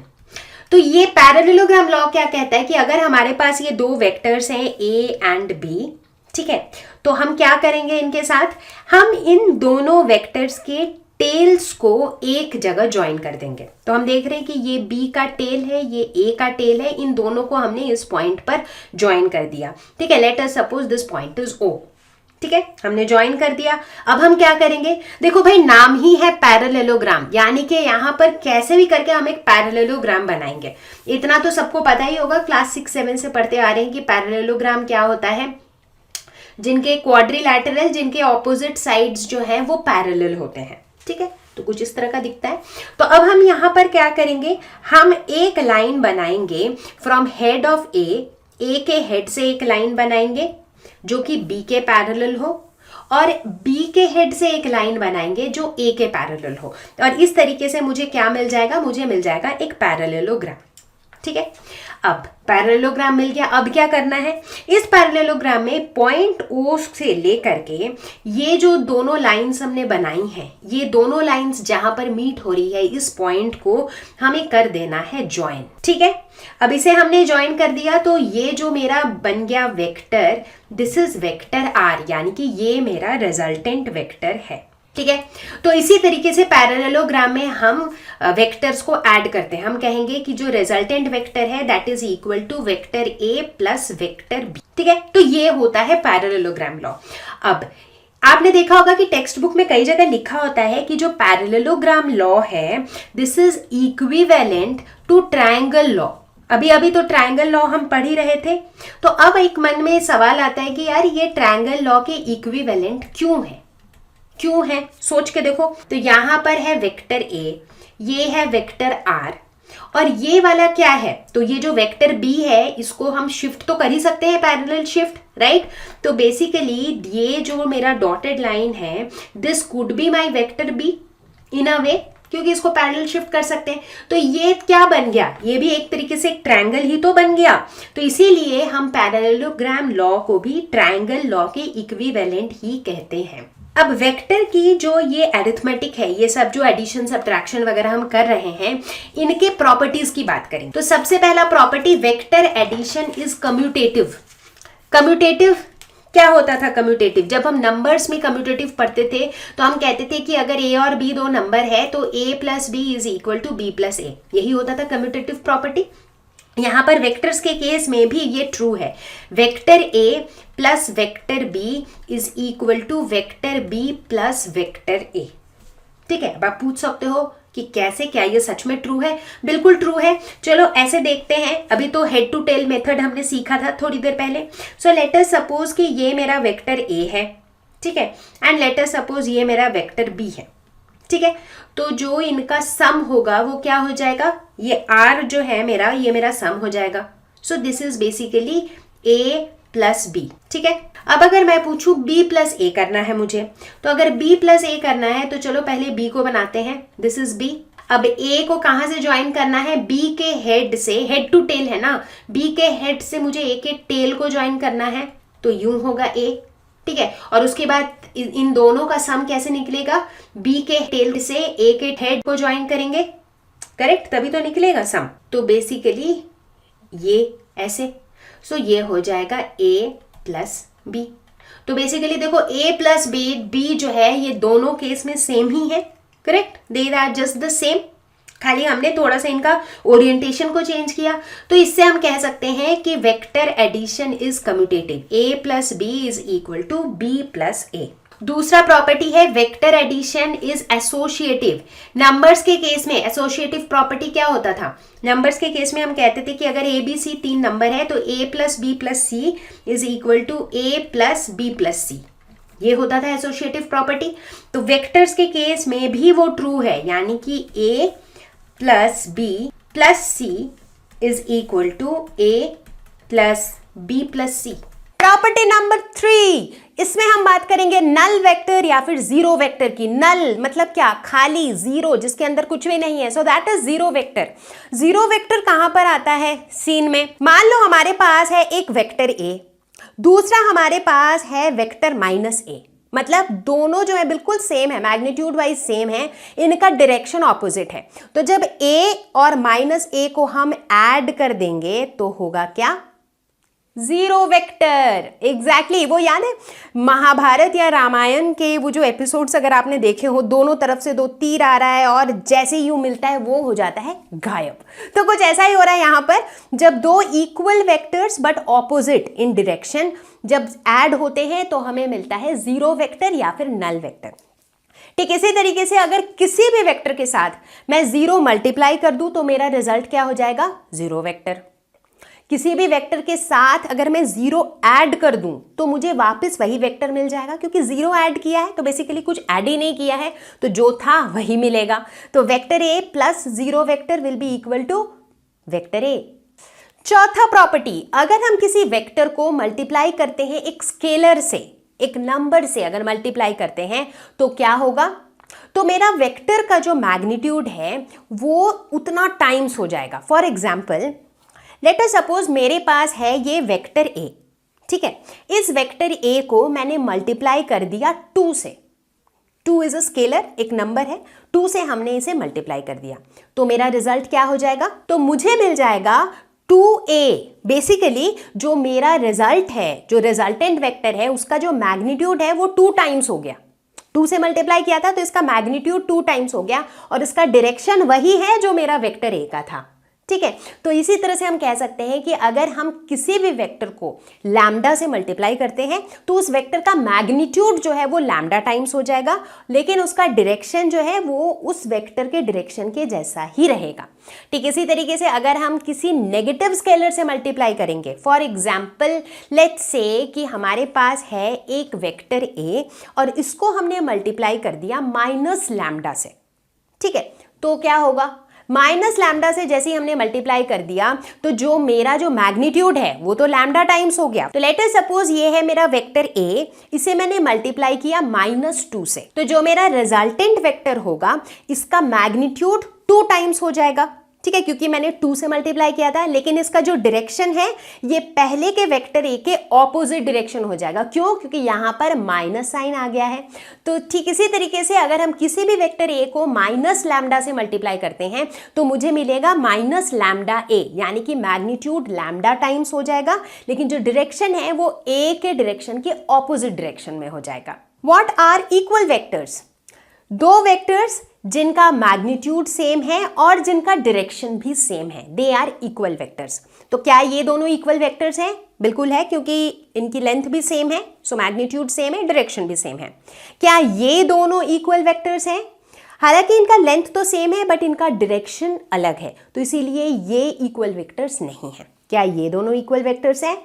तो ये पैरेललोग्राम लॉ क्या कहता है कि अगर हमारे पास ये दो वेक्टर्स हैं ए एंड बी, ठीक है, तो हम क्या करेंगे इनके साथ, हम इन दोनों वेक्टर्स के टेल्स को एक जगह ज्वाइन कर देंगे। तो हम देख रहे हैं कि ये बी का टेल है, ये ए का टेल है, इन दोनों को हमने इस पॉइंट पर ज्वाइन कर दिया, ठीक है। Let us suppose this point is O, ठीक है, हमने ज्वाइन कर दिया। अब हम क्या करेंगे, देखो भाई नाम ही है पैरेललोग्राम, यानी कि यहां पर कैसे भी करके हम एक पैरेललोग्राम बनाएंगे। इतना तो सबको पता ही होगा, क्लास 6-7 से पढ़ते आ रहे हैं कि पैरेललोग्राम क्या होता है, जिनके क्वाड्रिलैटरल, जिनके ऑपोजिट साइड्स जो है वो पैरेलल होते हैं, ठीक है। तो कुछ इस तरह का दिखता है। तो अब हम यहां पर क्या करेंगे, हम एक लाइन बनाएंगे फ्रॉम हेड ऑफ ए के हेड से एक लाइन बनाएंगे जो कि बी के पैरेलल हो, और बी के हेड से एक लाइन बनाएंगे जो ए के पैरेलल हो, और इस तरीके से मुझे क्या मिल जाएगा, मुझे मिल जाएगा एक पैरेललोग्राम, ठीक है। अब पैरेललोग्राम मिल गया, अब क्या करना है, इस पैरेललोग्राम में पॉइंट ओ से लेकर के ये जो दोनों लाइंस हमने बनाई हैं, ये दोनों लाइंस जहां पर मीट हो रही है, इस पॉइंट को हमें कर देना है ज्वाइन, ठीक है। अब इसे हमने ज्वाइन कर दिया, तो ये जो मेरा बन गया vector, this is vector R, यानी कि ये मेरा रिजल्टेंट वेक्टर है, ठीक है। तो इसी तरीके से पैरेललोग्राम में हम वेक्टर्स को ऐड करते हैं। हम कहेंगे कि जो रिजल्टेंट वेक्टर है that is equal to vector A plus vector B, ठीक है। तो ये होता है पैरेललोग्राम लॉ। अब आपने देखा होगा कि टेक्स्ट बुक में कई जगह लिखा होता है कि जो पैरेललोग्राम लॉ है this is equivalent to triangle law. अभी अभी तो ट्रायंगल लॉ हम पढ़ ही रहे थे, तो अब एक मन में सवाल आता है कि यार ये ट्रायंगल लॉ के इक्विवेलेंट क्यों है, सोच के देखो। तो यहां पर है वेक्टर ए, ये है वेक्टर आर, और ये वाला क्या है, तो ये जो वेक्टर बी है इसको हम शिफ्ट तो कर ही सकते हैं, पैरेलल शिफ्ट, राइट। तो बेसिकली ये जो मेरा डॉटेड लाइन है this could be my vector be in a way, क्योंकि इसको पैरेलल शिफ्ट कर सकते हैं। तो ये क्या बन गया, ये भी एक तरीके से एक ट्रायंगल ही तो बन गया। तो इसीलिए हम पैरेललोग्राम लॉ को भी ट्रायंगल लॉ के इक्विवेलेंट ही कहते हैं। अब वेक्टर की जो ये अरिथमेटिक है, ये सब जो एडिशन सब्ट्रैक्शन वगैरह हम कर रहे हैं, इनके प्रॉपर्टीज की बात करें तो सबसे पहला property, vector addition is commutative. Commutative क्या होता था? कम्यूटेटिव, जब हम नंबर्स में कम्यूटेटिव पढ़ते थे तो हम कहते थे कि अगर ए और बी दो नंबर है तो a plus B is equal to B plus A, यही होता था कम्यूटेटिव प्रॉपर्टी। यहां पर वेक्टर्स के केस में भी ये ट्रू है, vector A plus vector B is equal to vector B plus vector A. ठीक है, अब आप पूछ सकते हो कि कैसे, क्या ये सच में ट्रू है? बिल्कुल ट्रू है। चलो ऐसे देखते हैं, अभी तो हेड टू टेल मेथड हमने सीखा था थोड़ी देर पहले। सो लेट अस सपोज कि ये मेरा वेक्टर ए है, ठीक है, एंड लेट अस सपोज ये मेरा वेक्टर बी है, ठीक है। तो जो इनका सम होगा वो क्या हो जाएगा, ये आर जो है मेरा, ये मेरा सम हो जाएगा। So this is basically A plus B, ठीक है। अब अगर मैं पूछूं बी प्लस ए करना है मुझे, तो अगर बी प्लस ए करना है तो चलो पहले बी को बनाते हैं, दिस इज बी। अब ए को कहां से ज्वाइन करना है, बी के हेड से, हेड टू टेल है ना, बी के हेड से मुझे ए के टेल को ज्वाइन करना है, तो यूं होगा ए, ठीक है। और उसके बाद इन दोनों का सम कैसे निकलेगा, बी के टेल से ए के हेड को ज्वाइन करेंगे, करेक्ट, तभी तो निकलेगा सम। तो बेसिकली ये ऐसे, सो ये हो जाएगा a प्लस बी। तो बेसिकली देखो a प्लस बी जो है ये दोनों केस में सेम ही है, correct, they are just the same, खाली हमने थोड़ा सा इनका ओरिएंटेशन को चेंज किया। तो इससे हम कह सकते हैं कि vector addition is commutative, a plus B is equal to B plus A. दूसरा प्रॉपर्टी है vector addition is associative. Numbers के केस में एसोसिएटिव प्रॉपर्टी क्या होता था, नंबर्स के केस में हम कहते थे कि अगर ए बी सी तीन नंबर है तो a plus B plus C is equal to a plus B plus C, ये होता था एसोसिएटिव प्रॉपर्टी। तो वेक्टर्स के केस में भी वो ट्रू है, यानी कि a plus B plus C is equal to a plus B plus C. Property number 3, इसमें हम बात करेंगे नल वेक्टर या फिर जीरो वेक्टर की। नल मतलब क्या, खाली, जीरो, जिसके अंदर कुछ भी नहीं है, so that is zero vector. Zero vector कहां पर आता है सीन में, मान लो हमारे पास है एक वेक्टर ए, दूसरा हमारे पास है वेक्टर माइनस ए, मतलब दोनों जो है बिल्कुल सेम है, मैग्नीट्यूड वाइज सेम है, इनका डायरेक्शन ऑपोजिट है। तो जब a और माइनस ए को हम ऐड कर देंगे तो होगा क्या, जीरो वेक्टर। एग्जैक्टली, वो याद है महाभारत या रामायण के वो जो एपिसोड्स अगर आपने देखे हो, दोनों तरफ से दो तीर आ रहा है और जैसे ही मिलता है वो हो जाता है गायब। तो कुछ ऐसा ही हो रहा है यहाँ पर, जब दो equal vectors but opposite in direction जब ऐड होते हैं तो हमें मिलता है जीरो वेक्टर या फिर नल वेक्टर। ठीक इसी तरीके से अगर किसी भी वेक्टर के साथ मैं जीरो मल्टीप्लाई कर दूं तो मेरा रिजल्ट क्या हो जाएगा, जीरो वेक्टर। किसी भी वेक्टर के साथ अगर मैं जीरो ऐड कर दूं तो मुझे वापस वही वेक्टर मिल जाएगा, क्योंकि जीरो ऐड किया है तो बेसिकली कुछ ऐड ही नहीं किया है, तो जो था वही मिलेगा। तो vector A plus zero vector will be equal to vector A. चौथा प्रॉपर्टी, अगर हम किसी वेक्टर को मल्टीप्लाई करते हैं एक स्केलर से, एक नंबर से अगर मल्टीप्लाई करते हैं तो क्या होगा, तो मेरा वेक्टर का जो मैग्नीट्यूड है वो उतना टाइम्स हो जाएगा। For example let us suppose मेरे पास है ये वेक्टर ए, ठीक है, इस वेक्टर ए को मैंने मल्टीप्लाई कर दिया 2 से, 2 इज अ स्केलर, एक नंबर है, 2 से हमने इसे मल्टीप्लाई कर दिया, तो मेरा रिजल्ट क्या हो जाएगा, तो मुझे मिल जाएगा 2a। बेसिकली जो मेरा रिजल्ट है, जो रिजल्टेंट वेक्टर है उसका जो मैग्नीट्यूड है वो 2 टाइम्स हो गया, 2 से मल्टीप्लाई किया था तो इसका मैग्नीट्यूड 2 टाइम्स हो गया और इसका डायरेक्शन वही है जो मेरा वेक्टर ए का था, ठीक है। तो इसी तरह से हम कह सकते हैं कि अगर हम किसी भी वेक्टर को लैम्डा से मल्टीप्लाई करते हैं तो उस वेक्टर का मैग्नीट्यूड जो है वो लैम्डा टाइम्स हो जाएगा, लेकिन उसका डायरेक्शन जो है वो उस वेक्टर के डायरेक्शन के जैसा ही रहेगा। ठीक इसी तरीके से अगर हम किसी नेगेटिव स्केलर से मल्टीप्लाई करेंगे, फॉर एग्जाम्पल लेट्स से कि हमारे पास है एक वेक्टर ए और इसको हमने मल्टीप्लाई कर दिया माइनस लैम्डा से, ठीक है, तो क्या होगा, माइनस लैम्डा से जैसे ही हमने मल्टीप्लाई कर दिया तो जो मेरा जो मैग्नीट्यूड है वो तो लैम्डा टाइम्स हो गया। तो लेट अस सपोज ये है मेरा वेक्टर ए, इसे मैंने मल्टीप्लाई किया -2 से, तो जो मेरा रिजल्टेंट वेक्टर होगा इसका मैग्नीट्यूड 2 टाइम्स हो जाएगा, ठीक है, क्योंकि मैंने 2 से मल्टीप्लाई किया था, लेकिन इसका जो डायरेक्शन है ये पहले के वेक्टर ए के ऑपोजिट डायरेक्शन हो जाएगा। क्यों? क्योंकि यहां पर माइनस साइन आ गया है। तो ठीक इसी तरीके से अगर हम किसी भी वेक्टर ए को माइनस लैम्डा से मल्टीप्लाई करते हैं तो मुझे मिलेगा माइनस लैम्डा ए, यानी कि मैग्नीट्यूड लैम्डा टाइम्स हो जाएगा, लेकिन जो डायरेक्शन है वो ए के डायरेक्शन के ऑपोजिट डायरेक्शन में हो जाएगा। What are equal vectors? दो वेक्टर्स जिनका मैग्नीट्यूड सेम है और जिनका डायरेक्शन भी सेम है, दे आर इक्वल वेक्टर्स। तो क्या ये दोनों इक्वल वेक्टर्स हैं? बिल्कुल है, क्योंकि इनकी लेंथ भी सेम है, सो मैग्नीट्यूड सेम है, डायरेक्शन भी सेम है। क्या ये दोनों इक्वल वेक्टर्स हैं? हालांकि इनका लेंथ तो सेम है बट इनका डायरेक्शन अलग है, तो इसीलिए ये इक्वल वेक्टर्स नहीं है। क्या ये दोनों इक्वल वेक्टर्स हैं?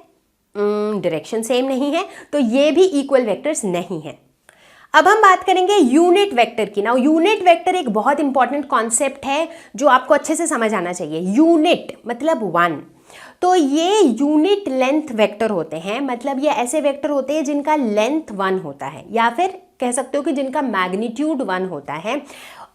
डायरेक्शन सेम नहीं है, तो ये भी इक्वल वेक्टर्स नहीं है। अब हम बात करेंगे यूनिट वेक्टर की। नाउ यूनिट वेक्टर एक बहुत इंपॉर्टेंट कॉन्सेप्ट है जो आपको अच्छे से समझ आना चाहिए। यूनिट मतलब 1, तो ये यूनिट लेंथ वेक्टर होते हैं, मतलब ये ऐसे वेक्टर होते हैं जिनका लेंथ 1 होता है, या फिर कह सकते हो कि जिनका मैग्नीट्यूड 1 होता है,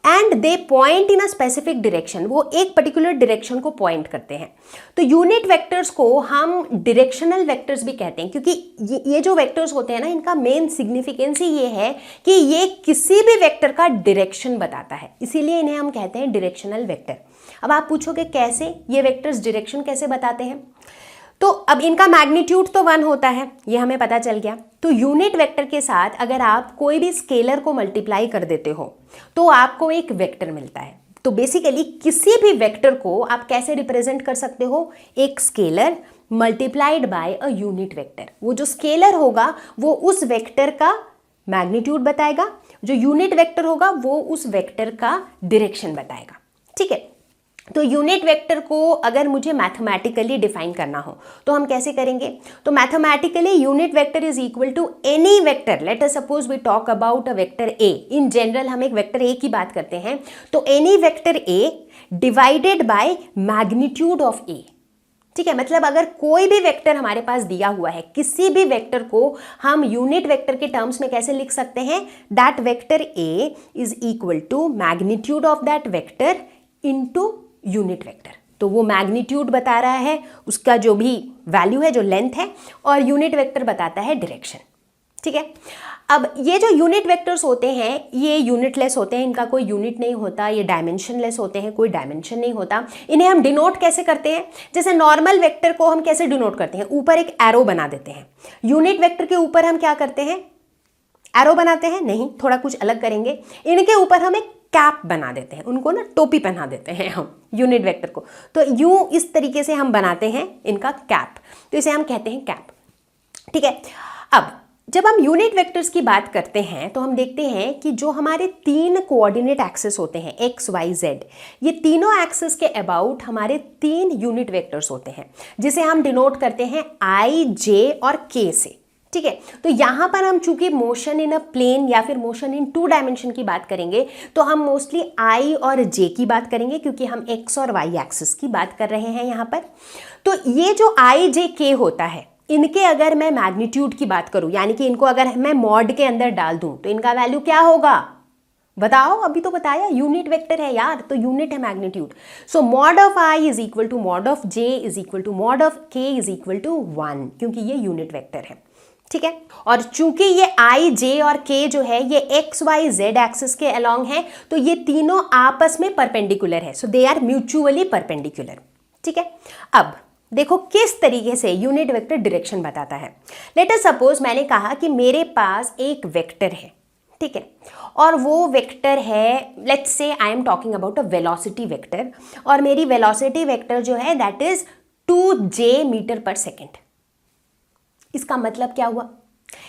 and they point in a specific direction, वो एक पर्टिकुलर डायरेक्शन को पॉइंट करते हैं। तो यूनिट वेक्टर्स को हम डायरेक्शनल वेक्टर्स भी कहते हैं, क्योंकि ये जो वेक्टर्स होते हैं ना, इनका मेन सिग्निफिकेंस ही ये है कि ये किसी भी वेक्टर का डायरेक्शन बताता है, इसीलिए इन्हें हम कहते हैं डायरेक्शनल वेक्टर। अब आप पूछोगे कैसे ये वेक्टर्स डायरेक्शन कैसे बताते हैं? तो अब इनका मैग्नीट्यूड तो 1 होता है, ये हमें पता चल गया। तो यूनिट वेक्टर के साथ अगर आप कोई भी स्केलर को मल्टीप्लाई कर देते हो तो आपको एक वेक्टर मिलता है। तो बेसिकली किसी भी वेक्टर को आप कैसे रिप्रेजेंट कर सकते हो? एक scalar multiplied by a unit vector. वो जो स्केलर होगा वो उस वेक्टर का मैग्नीट्यूड बताएगा, जो यूनिट वेक्टर होगा वो उस वेक्टर का डायरेक्शन बताएगा, ठीक है। तो यूनिट वेक्टर को अगर मुझे मैथमेटिकली डिफाइन करना हो तो हम कैसे करेंगे? तो mathematically unit vector is equal to any vector. Let us suppose we talk about a vector A, in general हम एक वेक्टर ए की बात करते हैं, तो any vector A divided by magnitude of A, ठीक है। मतलब अगर कोई भी वेक्टर हमारे पास दिया हुआ है, किसी भी वेक्टर को हम यूनिट वेक्टर के टर्म्स में कैसे लिख सकते हैं? That vector A is equal to magnitude of that vector into unit vector. तो वो मैग्नीट्यूड बता रहा है उसका जो भी वैल्यू है, जो लेंथ है, और यूनिट वेक्टर बताता है डायरेक्शन, ठीक है। अब ये जो यूनिट वेक्टर्स होते हैं ये यूनिटलेस होते हैं, इनका कोई यूनिट नहीं होता, ये डायमेंशनलेस होते हैं, कोई डायमेंशन नहीं होता। इन्हें हम डिनोट कैसे करते हैं? जैसे नॉर्मल वेक्टर को हम कैसे डिनोट करते हैं? ऊपर एक एरो बना देते हैं। यूनिट वेक्टर के ऊपर हम क्या करते हैं? एरो बनाते हैं? नहीं, थोड़ा कुछ अलग करेंगे। इनके ऊपर हम एक कैप बना देते हैं, उनको ना टोपी पहना देते हैं हम यूनिट वेक्टर को। तो यूं इस तरीके से हम बनाते हैं इनका कैप, तो इसे हम कहते हैं कैप, ठीक है। अब जब हम यूनिट वेक्टर्स की बात करते हैं तो हम देखते हैं कि जो हमारे 3 कोऑर्डिनेट एक्सेस होते हैं x, y, z, ये तीनों एक्सेस के अबाउट हमारे 3 यूनिट वेक्टर्स होते हैं, जिसे हम डिनोट करते हैं i, j और k से, ठीक है। तो यहां पर हम चूंकि मोशन इन अ प्लेन या फिर मोशन इन 2 डायमेंशन की बात करेंगे तो हम मोस्टली आई और जे की बात करेंगे, क्योंकि हम एक्स और वाई एक्सिस की बात कर रहे हैं यहां पर। तो ये जो आई जे के होता है, इनके अगर मैं मैग्नीट्यूड की बात करूं, यानी कि इनको अगर मैं मॉड के अंदर डाल दूं तो इनका वैल्यू क्या होगा? बताओ, अभी तो बताया यूनिट वेक्टर है यार, तो यूनिट है magnitude. So mod of I is equal to mod of J is equal to mod of K is equal to 1, क्योंकि ये यूनिट वेक्टर है, ठीक है। और चूंकि ये आई, जे और के जो है ये एक्स, वाई, जेड एक्सिस के अलोंग है, तो ये तीनों आपस में परपेंडिकुलर है, सो दे आर म्यूचुअली परपेंडिकुलर, ठीक है। अब देखो किस तरीके से यूनिट वेक्टर डायरेक्शन बताता है। लेट अस सपोज मैंने कहा कि मेरे पास एक वेक्टर है, ठीक है, और वो वेक्टर है, let's say I am talking about a velocity vector, और मेरी वेलोसिटी वेक्टर जो है दैट इज 2j मीटर पर सेकेंड। इसका मतलब क्या हुआ?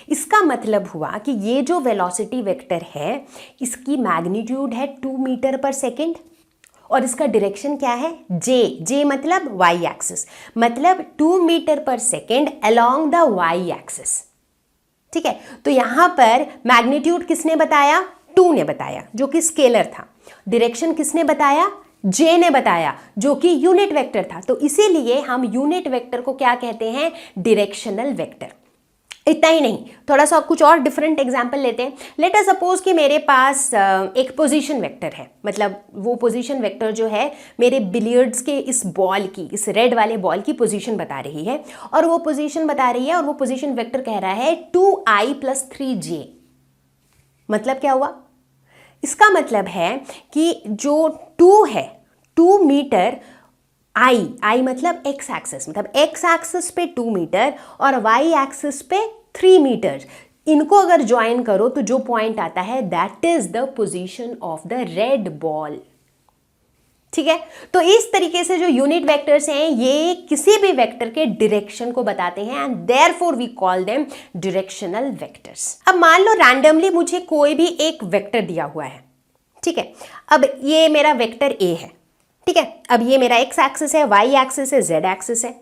इसका मतलब हुआ कि ये जो वेलोसिटी वेक्टर है इसकी मैग्नीट्यूड है 2 मीटर पर सेकेंड, और इसका डायरेक्शन क्या है? जे मतलब वाई एक्सिस, मतलब 2 मीटर पर second along the Y axis. ठीक है, तो यहां पर मैग्नीट्यूड किसने बताया? 2 ने बताया जो कि स्केलर था। डायरेक्शन किसने बताया? जे ने बताया जो कि यूनिट वेक्टर था। तो इसीलिए हम यूनिट वेक्टर को क्या कहते हैं? Directional vector. इतना ही नहीं, थोड़ा सा कुछ और डिफरेंट एग्जाम्पल लेते हैं। लेट अस सपोज कि मेरे पास एक पोजीशन वेक्टर है, मतलब वो पोजीशन वेक्टर जो है मेरे बिलियर्ड्स के इस बॉल की, इस रेड वाले बॉल की पोजीशन बता रही है, और वो पोजीशन बता रही है, और वो पोजीशन वेक्टर कह रहा है 2i + 3j। मतलब क्या हुआ? इसका मतलब है कि जो 2 है, 2 मीटर, आई मतलब एक्स एक्सिस, मतलब एक्स एक्सिस पे 2 मीटर और वाई एक्सिस पे 3 मीटर, इनको अगर ज्वाइन करो तो जो पॉइंट आता है that is the position of the red ball. ठीक है, तो इस तरीके से जो यूनिट वेक्टर्स हैं ये किसी भी वेक्टर के डायरेक्शन को बताते हैं, and therefore we call them directional vectors. अब मान लो रैंडमली मुझे कोई भी एक वेक्टर दिया हुआ है, ठीक है, अब ये मेरा वेक्टर ए है, ठीक है, अब ये मेरा एक्स एक्सिस है, वाई एक्सिस है, जेड एक्सिस है।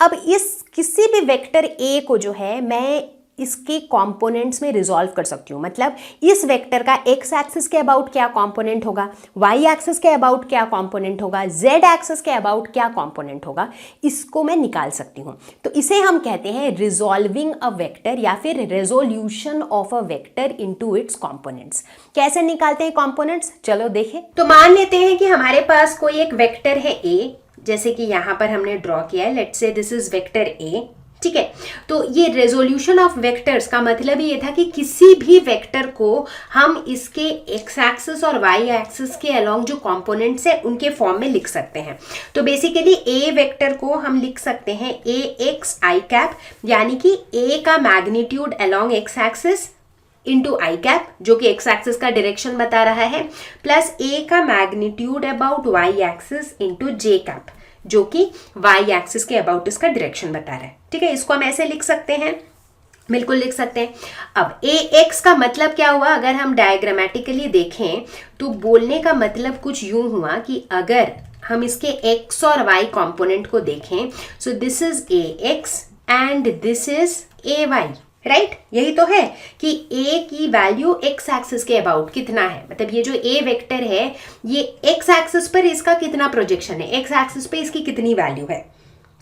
अब इस किसी भी वेक्टर ए को जो है मैं इसके कंपोनेंट्स में रिजॉल्व कर सकती हूँ, मतलब इस वेक्टर का एक्स एक्सिस के अबाउट क्या कंपोनेंट होगा, वाई एक्सिस के अबाउट क्या कंपोनेंट होगा, जेड एक्सिस के अबाउट क्या कंपोनेंट होगा, इसको मैं निकाल सकती हूँ। तो इसे हम कहते हैं रिजॉल्विंग अ वेक्टर या फिर resolution of a vector into its components. कैसे निकालते हैं कंपोनेंट्स, चलो देखें। तो मान लेते हैं कि हमारे पास कोई एक वेक्टर है ए, जैसे कि यहां पर हमने ड्रॉ किया है, let's say this is vector A. ठीक है, तो ये रेजोल्यूशन ऑफ वेक्टर्स का मतलब ये था कि किसी भी वेक्टर को हम इसके एक्स एक्सिस और वाई एक्सिस के अलोंग जो कंपोनेंट्स है उनके फॉर्म में लिख सकते हैं। तो बेसिकली ए वेक्टर को हम लिख सकते हैं ए एक्स आई कैप, यानी कि ए का magnitude along x axis into i cap जो कि एक्स एक्सिस का डायरेक्शन बता रहा है, प्लस ए का magnitude about Y axis into J cap जो कि वाई एक्सिस के अबाउट इसका डायरेक्शन बता रहा है। ठीक है, इसको हम ऐसे लिख सकते हैं, बिल्कुल लिख सकते हैं। अब ए एक्स का मतलब क्या हुआ, अगर हम डायग्रामेटिकली देखें तो बोलने का मतलब कुछ यूं हुआ कि अगर हम इसके एक्स और वाई कंपोनेंट को देखें, so this is A X and this is A Y, right. यही तो है कि a की वैल्यू x एक्सिस के अबाउट कितना है, मतलब ये जो a वेक्टर है ये x एक्सिस पर इसका कितना प्रोजेक्शन है, x एक्सिस पे इसकी कितनी वैल्यू है।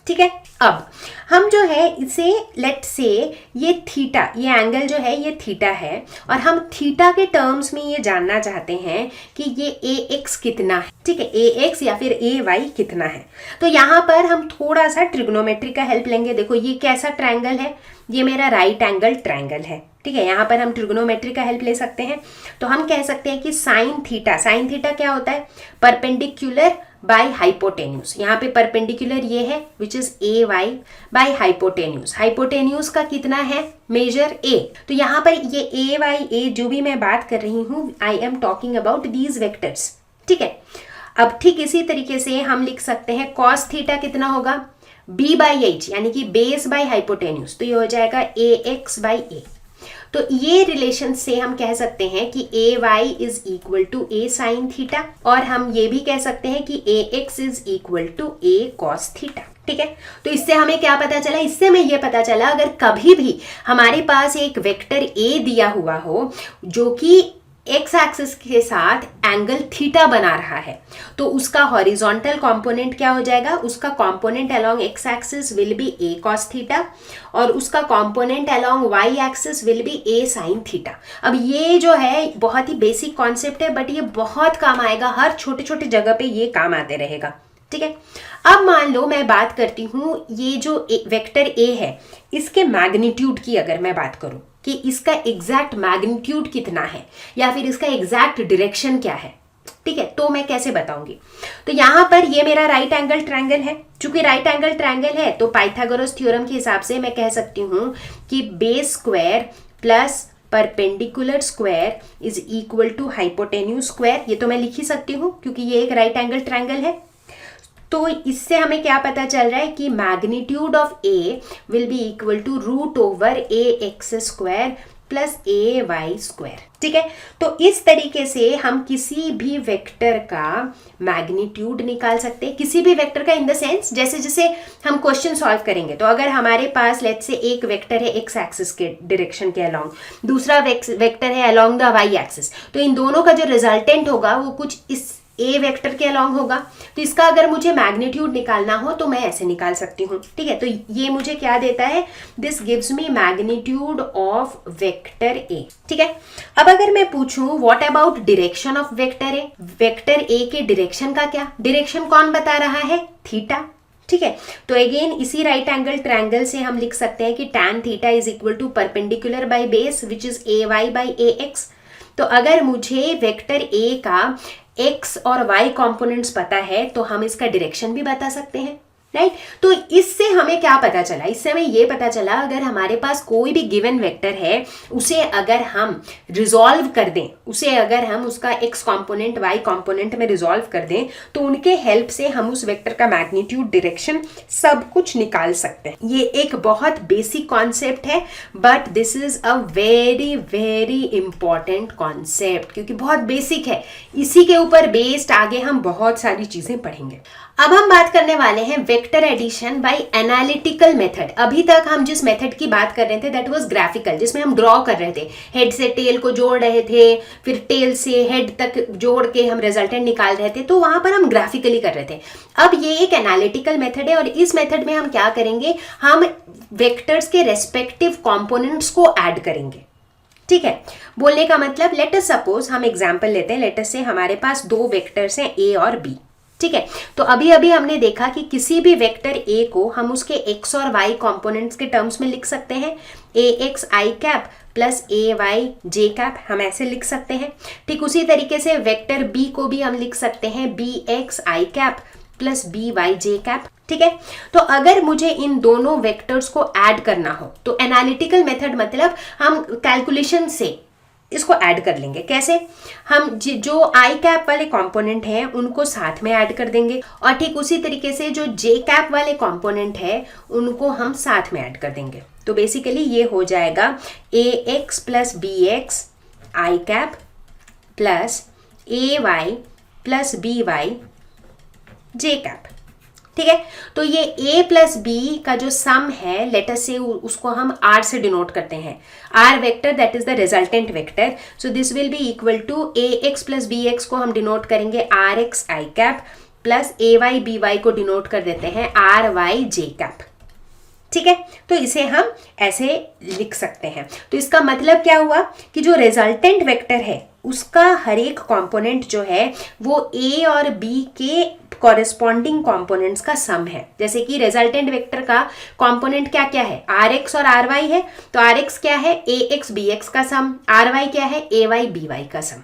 ठीक है, अब हम जो है इसे लेट से ये थीटा, ये एंगल जो है ये थीटा है, और हम थीटा के टर्म्स में ये जानना चाहते हैं कि ये ए एक्स कितना है। ठीक है, ए एक्स या फिर ए वाई कितना है। तो यहाँ पर हम थोड़ा सा ट्रिग्नोमेट्री का हेल्प लेंगे। देखो ये कैसा ट्रायंगल है, ये मेरा राइट एंगल ट्रायंगल है। ठीक है, यहाँ पर हम ट्रिग्नोमेट्री का हेल्प ले सकते हैं। तो हम कह सकते हैं कि साइन थीटा क्या होता है, परपेंडिकुलर बाय हाइपोटेन्यूज। यहाँ पे परपेंडिकुलर ये है which is A Y by hypotenuse. Hypotenuse का कितना है मेजर ए। तो यहाँ पर ये ए वाई ए जो भी मैं बात कर रही हूँ, आई am talking about these vectors. ठीक है, अब ठीक इसी तरीके से हम लिख सकते हैं कॉस थीटा कितना होगा, b बाई एच, यानी कि बेस बाय हाइपोटेन्यूज, तो ये हो जाएगा ए एक्स बाई ए। तो ये रिलेशन से हम कह सकते हैं कि A y is equal to A sine theta, और हम ये भी कह सकते हैं कि A x is equal to A cos theta. ठीक है, तो इससे हमें क्या पता चला, इससे हमें ये पता चला अगर कभी भी हमारे पास एक वेक्टर ए दिया हुआ हो जो कि एक्स एक्सिस के साथ एंगल थीटा बना रहा है, तो उसका हॉरिजॉन्टल कंपोनेंट क्या हो जाएगा, उसका component along x axis will be A cos theta, और उसका component along Y axis will be A sine theta. अब ये जो है बहुत ही बेसिक कॉन्सेप्ट है, बट ये बहुत काम आएगा, हर छोटे छोटे जगह पे ये काम आते रहेगा। ठीक है, अब मान लो मैं बात करती हूँ ये जो वेक्टर ए है इसके मैग्नीट्यूड की, अगर मैं बात करूं कि इसका एग्जैक्ट मैग्नीट्यूड कितना है या फिर इसका एग्जैक्ट डायरेक्शन क्या है। ठीक है, तो मैं कैसे बताऊंगी, तो यहां पर ये मेरा राइट एंगल ट्रायंगल है। चूंकि राइट एंगल ट्रायंगल है तो पाइथागोरस थ्योरम के हिसाब से मैं कह सकती हूं कि base square plus perpendicular square is equal to hypotenuse square. ये तो मैं लिख ही सकती हूँ क्योंकि ये एक राइट एंगल ट्रायंगल है। तो इससे हमें क्या पता चल रहा है कि magnitude of A will be equal to root over A X square plus A Y square. ठीक है, तो इस तरीके से हम किसी भी वेक्टर का मैग्नीट्यूड निकाल सकते हैं। किसी भी वेक्टर का इन द सेंस जैसे जैसे हम क्वेश्चन सॉल्व करेंगे, तो अगर हमारे पास लेट्स से एक वेक्टर है एक्स एक्सिस के डायरेक्शन के अलोंग, दूसरा वेक्टर है अलोंग द वाई एक्सिस, तो इन दोनों का जो रिजल्टेंट होगा वो कुछ इस ए वेक्टर के अलोंग होगा। तो इसका अगर मुझे मैग्नीट्यूड निकालना हो तो मैं ऐसे निकाल सकती हूँ। ठीक है, तो ये मुझे क्या देता है, this gives me magnitude of vector A. ठीक है, अब अगर मैं पूछूं what about direction of vector A, vector ए के डायरेक्शन का क्या, डायरेक्शन कौन बता रहा है, थीटा। ठीक है, तो अगेन इसी राइट एंगल ट्रायंगल से हम लिख सकते हैं कि tan theta is equal to perpendicular by base which is A Y by A X. तो अगर मुझे वेक्टर ए का x और y कंपोनेंट्स पता है तो हम इसका डायरेक्शन भी बता सकते हैं, राइट। तो इससे हमें क्या पता चला, इससे हमें ये पता चला अगर हमारे पास कोई भी गिवन वेक्टर है उसे अगर हम रिजॉल्व कर दें, उसे अगर हम उसका x कंपोनेंट y कंपोनेंट में रिजॉल्व कर दें तो उनके हेल्प से हम उस वेक्टर का मैग्नीट्यूड, डायरेक्शन सब कुछ निकाल सकते हैं। ये एक बहुत बेसिक कॉन्सेप्ट है but this is a very very important concept क्योंकि बहुत बेसिक है। इसी के ऊपर बेस्ड आगे हम बहुत सारी चीजें पढ़ेंगे। अब हम बात करने वाले हैं vector addition by analytical method. अभी तक हम जिस मेथड की बात कर रहे थे दैट वाज ग्राफिकल, जिसमें हम ड्रॉ कर रहे थे, हेड से टेल को जोड़ रहे थे, फिर टेल से हेड तक जोड़ के हम रिजल्टेंट निकाल रहे थे, तो वहां पर हम ग्राफिकली कर रहे थे। अब ये एक एनालिटिकल मेथड है और इस मेथड में हम क्या करेंगे, हम वेक्टर्स के रेस्पेक्टिव कंपोनेंट्स को ऐड करेंगे। ठीक है, बोलने का मतलब लेट अस सपोज हम एग्जांपल लेते हैं, लेट अस से हमारे पास दो वेक्टर्स हैं ए और बी। ठीक है, तो अभी अभी हमने देखा कि किसी भी वेक्टर ए को हम उसके x और y कंपोनेंट्स के टर्म्स में लिख सकते हैं, A x I cap plus A y j cap, हम ऐसे लिख सकते हैं। ठीक उसी तरीके से वेक्टर बी को भी हम लिख सकते हैं बी एक्स आई cap plus B y j cap. ठीक है, तो अगर मुझे इन दोनों वेक्टर्स को ऐड करना हो तो एनालिटिकल मेथड मतलब हम कैलकुलेशन से इसको ऐड कर लेंगे। कैसे, हम जो आई कैप वाले कंपोनेंट हैं उनको साथ में ऐड कर देंगे और ठीक उसी तरीके से जो जे कैप वाले कंपोनेंट है उनको हम साथ में ऐड कर देंगे। तो बेसिकली ये हो जाएगा ए X plus B x I cap plus A Y plus B y j cap. ठीक है, तो ये a प्लस बी का जो सम है लेट अस से उसको हम r से डिनोट करते हैं, r vector that is the resultant vector. So this will be equal to A X plus B X को हम डिनोट करेंगे R X I cap plus A Y B Y को डिनोट कर देते हैं आर वाई जे कैप। ठीक है, तो इसे हम ऐसे लिख सकते हैं। तो इसका मतलब क्या हुआ कि जो रिजल्टेंट वेक्टर है उसका हर एक कंपोनेंट जो है वो a और b के कॉरेस्पॉन्डिंग कंपोनेंट्स का सम है। जैसे कि रिजल्टेंट वेक्टर का कंपोनेंट क्या क्या है, आर एक्स और आर वाई है, तो आर एक्स क्या है, ए एक्स बी एक्स का सम, आर वाई क्या है, ए वाई बी वाई का सम।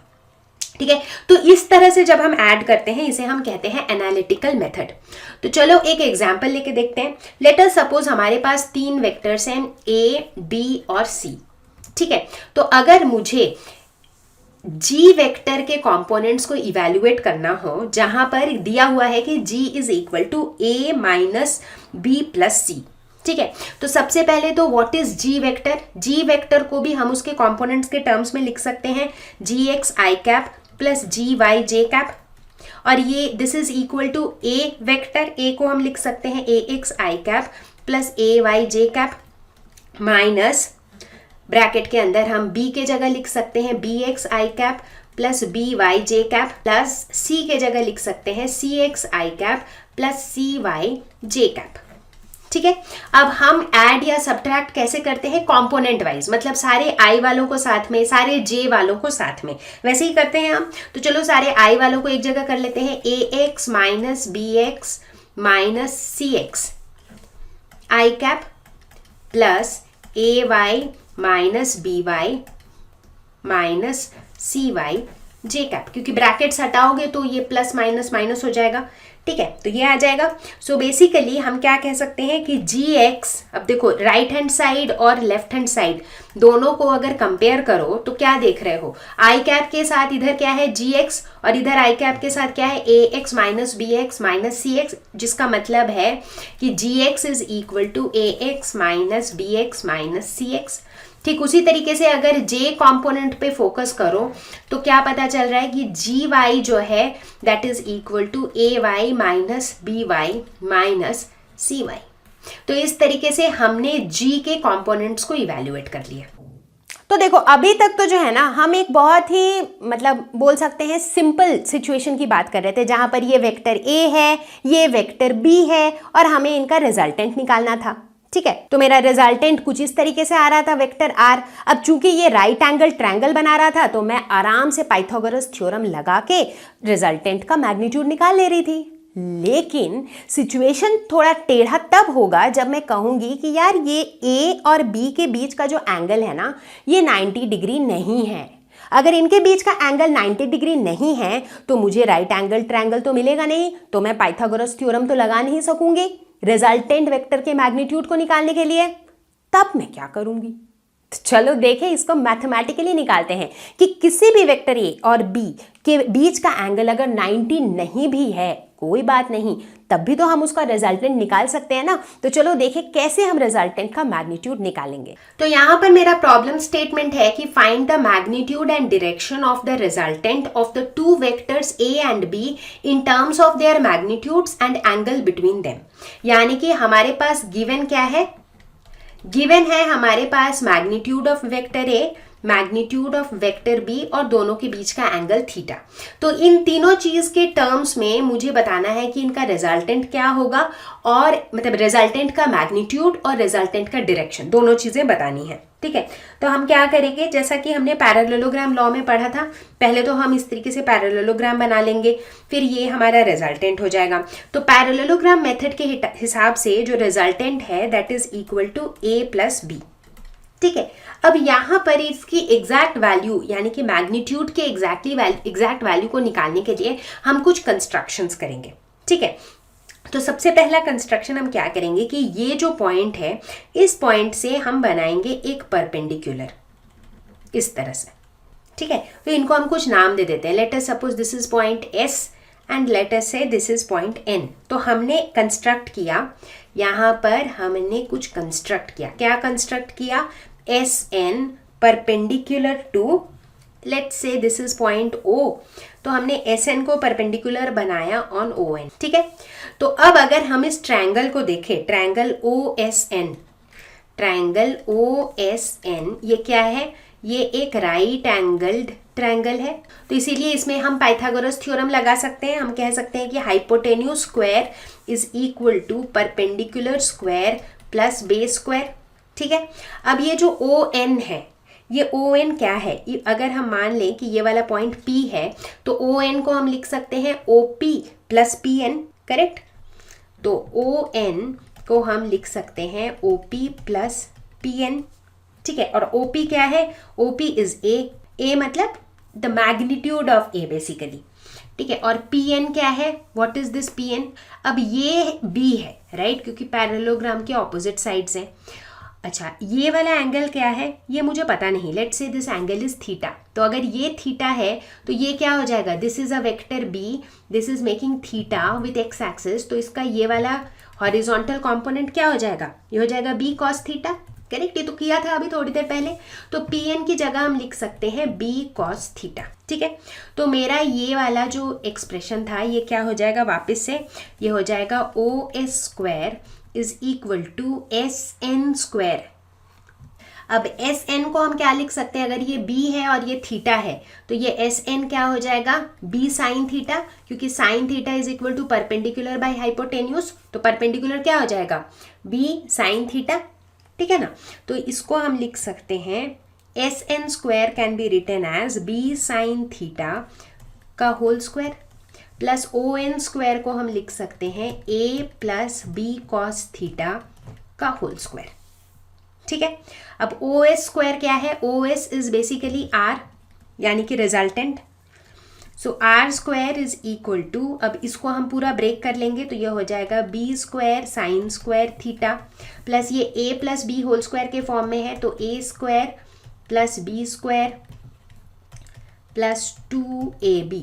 ठीक है, तो इस तरह से जब हम ऐड करते हैं इसे हम कहते हैं एनालिटिकल मेथड। तो चलो एक एग्जांपल लेके देखते हैं। लेट अस सपोज हमारे पास तीन वेक्टर्स हैं ए बी और सी। ठीक है, तो अगर मुझे जी वेक्टर के कंपोनेंट्स को इवैल्यूएट करना हो जहां पर दिया हुआ है कि G is equal to A minus B plus C. ठीक है, तो सबसे पहले तो what is G vector, G vector को भी हम उसके कंपोनेंट्स के टर्म्स में लिख सकते हैं जी एक्स आई cap plus G y j cap, और ये this is equal to A vector, A को हम लिख सकते हैं A x I cap plus A y j cap minus bracket के अंदर हम b के जगह लिख सकते हैं बी एक्स आई cap plus B y j cap plus c के जगह लिख सकते हैं सी एक्स आई cap plus C y j cap. ठीक है, अब हम ऐड या सब्ट्रैक्ट कैसे करते हैं, कंपोनेंट वाइज, मतलब सारे i वालों को साथ में, सारे j वालों को साथ में, वैसे ही करते हैं हम। तो चलो सारे i वालों को एक जगह कर लेते हैं, A x minus B x minus C x I cap plus A Y minus B Y minus C y j cap, क्योंकि ब्रैकेट्स हटाओगे तो ये प्लस माइनस माइनस हो जाएगा, ठीक है, तो ये आ जाएगा। सो बेसिकली हम क्या कह सकते हैं कि जी एक्स, अब देखो राइट हैंड साइड और लेफ्ट हैंड साइड दोनों को अगर कंपेयर करो तो क्या देख रहे हो, आई कैप के साथ इधर क्या है जी एक्स और इधर आई कैप के साथ क्या है A x minus B x minus C x, जिसका मतलब है कि G x is equal to A x minus B x minus C x. ठीक उसी तरीके से अगर जे कंपोनेंट पे फोकस करो तो क्या पता चल रहा है कि जी वाई जो है that is equal to A Y minus B Y minus C Y. तो इस तरीके से हमने जी के कंपोनेंट्स को इवैल्यूएट कर लिया। तो देखो अभी तक तो जो है ना हम एक बहुत ही मतलब बोल सकते हैं सिंपल सिचुएशन की बात कर रहे थे, जहां पर ये वेक्टर ए है, ये वेक्टर बी है और हमें इनका रिजल्टेंट निकालना था, ठीक है। तो मेरा रिजल्टेंट कुछ इस तरीके से आ रहा था वेक्टर आर। अब चूंकि ये राइट एंगल ट्रायंगल बना रहा था तो मैं आराम से पाइथागोरस थ्योरम लगा के रिजल्टेंट का मैग्नीट्यूड निकाल ले रही थी। लेकिन सिचुएशन थोड़ा टेढ़ा तब होगा जब मैं कहूंगी कि यार ये ए और बी के बीच का जो एंगल है ना ये 90 डिग्री नहीं है। अगर इनके बीच का एंगल 90 डिग्री नहीं है तो मुझे राइट एंगल ट्रायंगल तो मिलेगा नहीं, तो मैं पाइथागोरस थ्योरम तो लगा नहीं सकूंगी रिजल्टेंट वेक्टर के मैग्नीट्यूड को निकालने के लिए। तब मैं क्या करूंगी, तो चलो देखें इसको मैथमेटिकली निकालते हैं कि किसी भी वेक्टर ए और बी के बीच का एंगल अगर 90 नहीं भी है कोई बात नहीं, तब भी तो हम उसका रिजल्टेंट निकाल सकते हैं ना। तो चलो देखें कैसे हम रिजल्टेंट का मैग्नीट्यूड निकालेंगे। तो यहाँ पर मेरा प्रॉब्लम स्टेटमेंट है कि find the magnitude and direction of the resultant of the two vectors A and be in terms of their magnitudes and angle between them. यानी कि हमारे पास गिवन क्या है, गिवन है हमारे पास magnitude of vector A, magnitude of vector B और दोनों के बीच का एंगल थीटा। तो इन तीनों चीज के टर्म्स में मुझे बताना है कि इनका रिजल्टेंट क्या होगा, और मतलब रिजल्टेंट का मैग्नीट्यूड और रिजल्टेंट का डायरेक्शन दोनों चीजें बतानी है, ठीक है। तो हम क्या करेंगे, जैसा कि हमने पैरेललोग्राम लॉ में पढ़ा था, पहले तो हम इस तरीके से पैरेललोग्राम बना लेंगे, फिर ये हमारा रिजल्टेंट हो जाएगा। तो पैरेललोग्राम मेथड के हिसाब से जो रिजल्टेंट है that is equal to A plus B, ठीक है। अब यहाँ पर इसकी एग्जैक्ट वैल्यू यानी कि मैग्नीट्यूड के एग्जैक्ट वैल्यू को निकालने के लिए हम कुछ कंस्ट्रक्शंस करेंगे, ठीक है। तो सबसे पहला कंस्ट्रक्शन हम क्या करेंगे कि ये जो पॉइंट है इस पॉइंट से हम बनाएंगे एक परपेंडिकुलर इस तरह से, ठीक है। तो इनको हम कुछ नाम दे देते हैं, late us suppose this is point S and let अस से दिस इज पॉइंट एन। तो हमने कंस्ट्रक्ट किया, यहाँ पर हमने कुछ कंस्ट्रक्ट किया, क्या कंस्ट्रक्ट किया, S N perpendicular to let's say this is point O. तो हमने एस एन को परपेंडिकुलर बनाया ऑन ओ एन, ठीक है। तो अब अगर हम इस ट्रायंगल को देखें, triangle O S N, triangle O S N ये क्या है, ये एक राइट एंगल्ड ट्रायंगल है। तो इसीलिए इसमें हम पाइथागोरस थ्योरम लगा सकते हैं। हम कह सकते हैं कि hypotenuse square is equal to perpendicular square plus base square, ठीक है। अब ये जो ओ एन है, ये ओ एन क्या है, अगर हम मान लें कि ये वाला पॉइंट पी है तो ओ एन को हम लिख सकते हैं O P plus P N, correct. तो ओ एन को हम लिख सकते हैं O P plus P N, ठीक है। और ओ पी क्या है, ओ पी इज ए मतलब the magnitude of A basically, ठीक है। और पी एन क्या है, what is this P N, अब ये बी है राइट, क्योंकि पैरेललोग्राम के ऑपोजिट साइड्स हैं। अच्छा ये वाला एंगल क्या है ये मुझे पता नहीं, let's say this angle is theta. तो अगर ये थीटा है तो ये क्या हो जाएगा, this is a vector B, this is making theta with X axis, तो इसका ये वाला हॉरिजॉन्टल कंपोनेंट क्या हो जाएगा, ये हो जाएगा बी कॉस थीटा, करेक्ट। ये तो किया था अभी थोड़ी देर पहले। तो पी एन की जगह हम लिख सकते हैं बी कॉस थीटा, ठीक है। तो मेरा ये वाला जो एक्सप्रेशन था ये क्या हो जाएगा, वापस से ये हो जाएगा O S square is equal to S N square. अब एस एन को हम क्या लिख सकते हैं, अगर ये बी है और ये थीटा है तो ये एस एन क्या हो जाएगा, बी साइन थीटा, क्योंकि sine theta is equal to perpendicular by hypotenuse, तो परपेंडिकुलर क्या हो जाएगा, बी साइन थीटा, ठीक है ना। तो इसको हम लिख सकते हैं S N square can be written as B sine theta का whole square plus O N square को हम लिख सकते हैं A plus B cos theta का होल स्क्वायर, ठीक है। अब ओ एस स्क्वायर क्या है, O S is basically R यानी कि resultant, so R square is equal to, अब इसको हम पूरा ब्रेक कर लेंगे तो ये हो जाएगा B square sine square theta plus ये A plus B whole square के फॉर्म में है तो A square plus B square plus 2ab।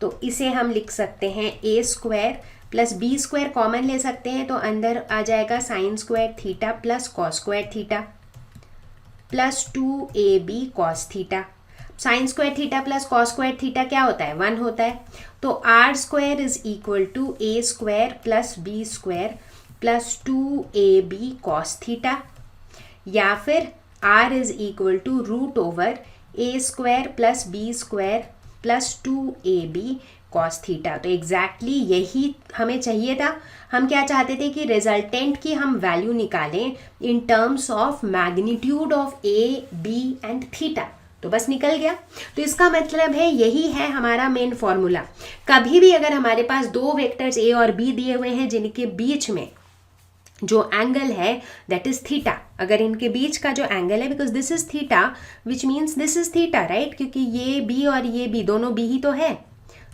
तो इसे हम लिख सकते हैं A square plus B square common ले सकते हैं तो अंदर आ जाएगा sine square theta plus cos square theta plus 2ab cos theta. Sine square theta plus cos square theta क्या होता है, 1 होता है। तो R square is equal to A square plus B square plus 2ab cos theta, या फिर R is equal to root over A square plus B square plus 2ab cos theta. तो exactly यही हमें चाहिए था। हम क्या चाहते थे कि रिजल्टेंट की हम वैल्यू निकालें in terms of magnitude of A B and theta, तो बस निकल गया। तो इसका मतलब है यही है हमारा मेन फॉर्मूला। कभी भी अगर हमारे पास दो वेक्टर्स ए और बी दिए हुए हैं जिनके बीच में जो एंगल है दैट इज थीटा, अगर इनके बीच का जो एंगल है, because this is theta which means this is theta, right, क्योंकि ये बी और ये बी दोनों बी ही तो है।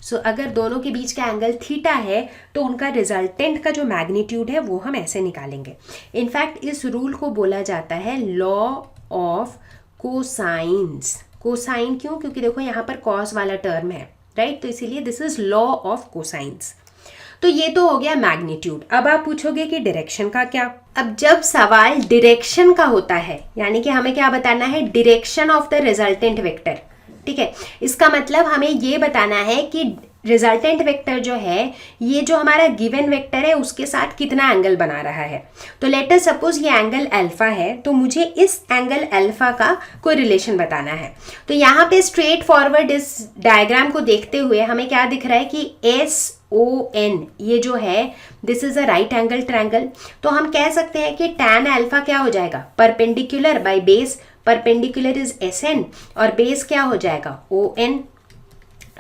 सो अगर दोनों के बीच का एंगल थीटा है तो उनका रिजल्टेंट का जो मैग्नीट्यूड है वो हम ऐसे निकालेंगे। इनफैक्ट इस रूल को बोला जाता है लॉ ऑफ कोसाइंस। कोसाइन क्यों, क्योंकि देखो यहाँ पर कॉस वाला टर्म है, राइट, तो इसीलिए this is law of cosines. तो ये तो हो गया मैग्नीट्यूड। अब आप पूछोगे कि डायरेक्शन का क्या। अब जब सवाल डायरेक्शन का होता है यानी कि हमें क्या बताना है, direction of the resultant vector, ठीक है। इसका मतलब हमें ये बताना है कि रिजल्टेंट वेक्टर जो है ये जो हमारा गिवन वेक्टर है उसके साथ कितना एंगल बना रहा है। तो लेट अस सपोज ये एंगल अल्फा है तो मुझे इस एंगल अल्फा का कोई रिलेशन बताना है। तो यहाँ पे स्ट्रेट फॉरवर्ड इस डायग्राम को देखते हुए हमें क्या दिख रहा है कि SON ये जो है this is a right angle triangle. तो हम कह सकते हैं कि tan अल्फा क्या हो जाएगा, perpendicular by base, perpendicular is SN और बेस क्या हो जाएगा ON।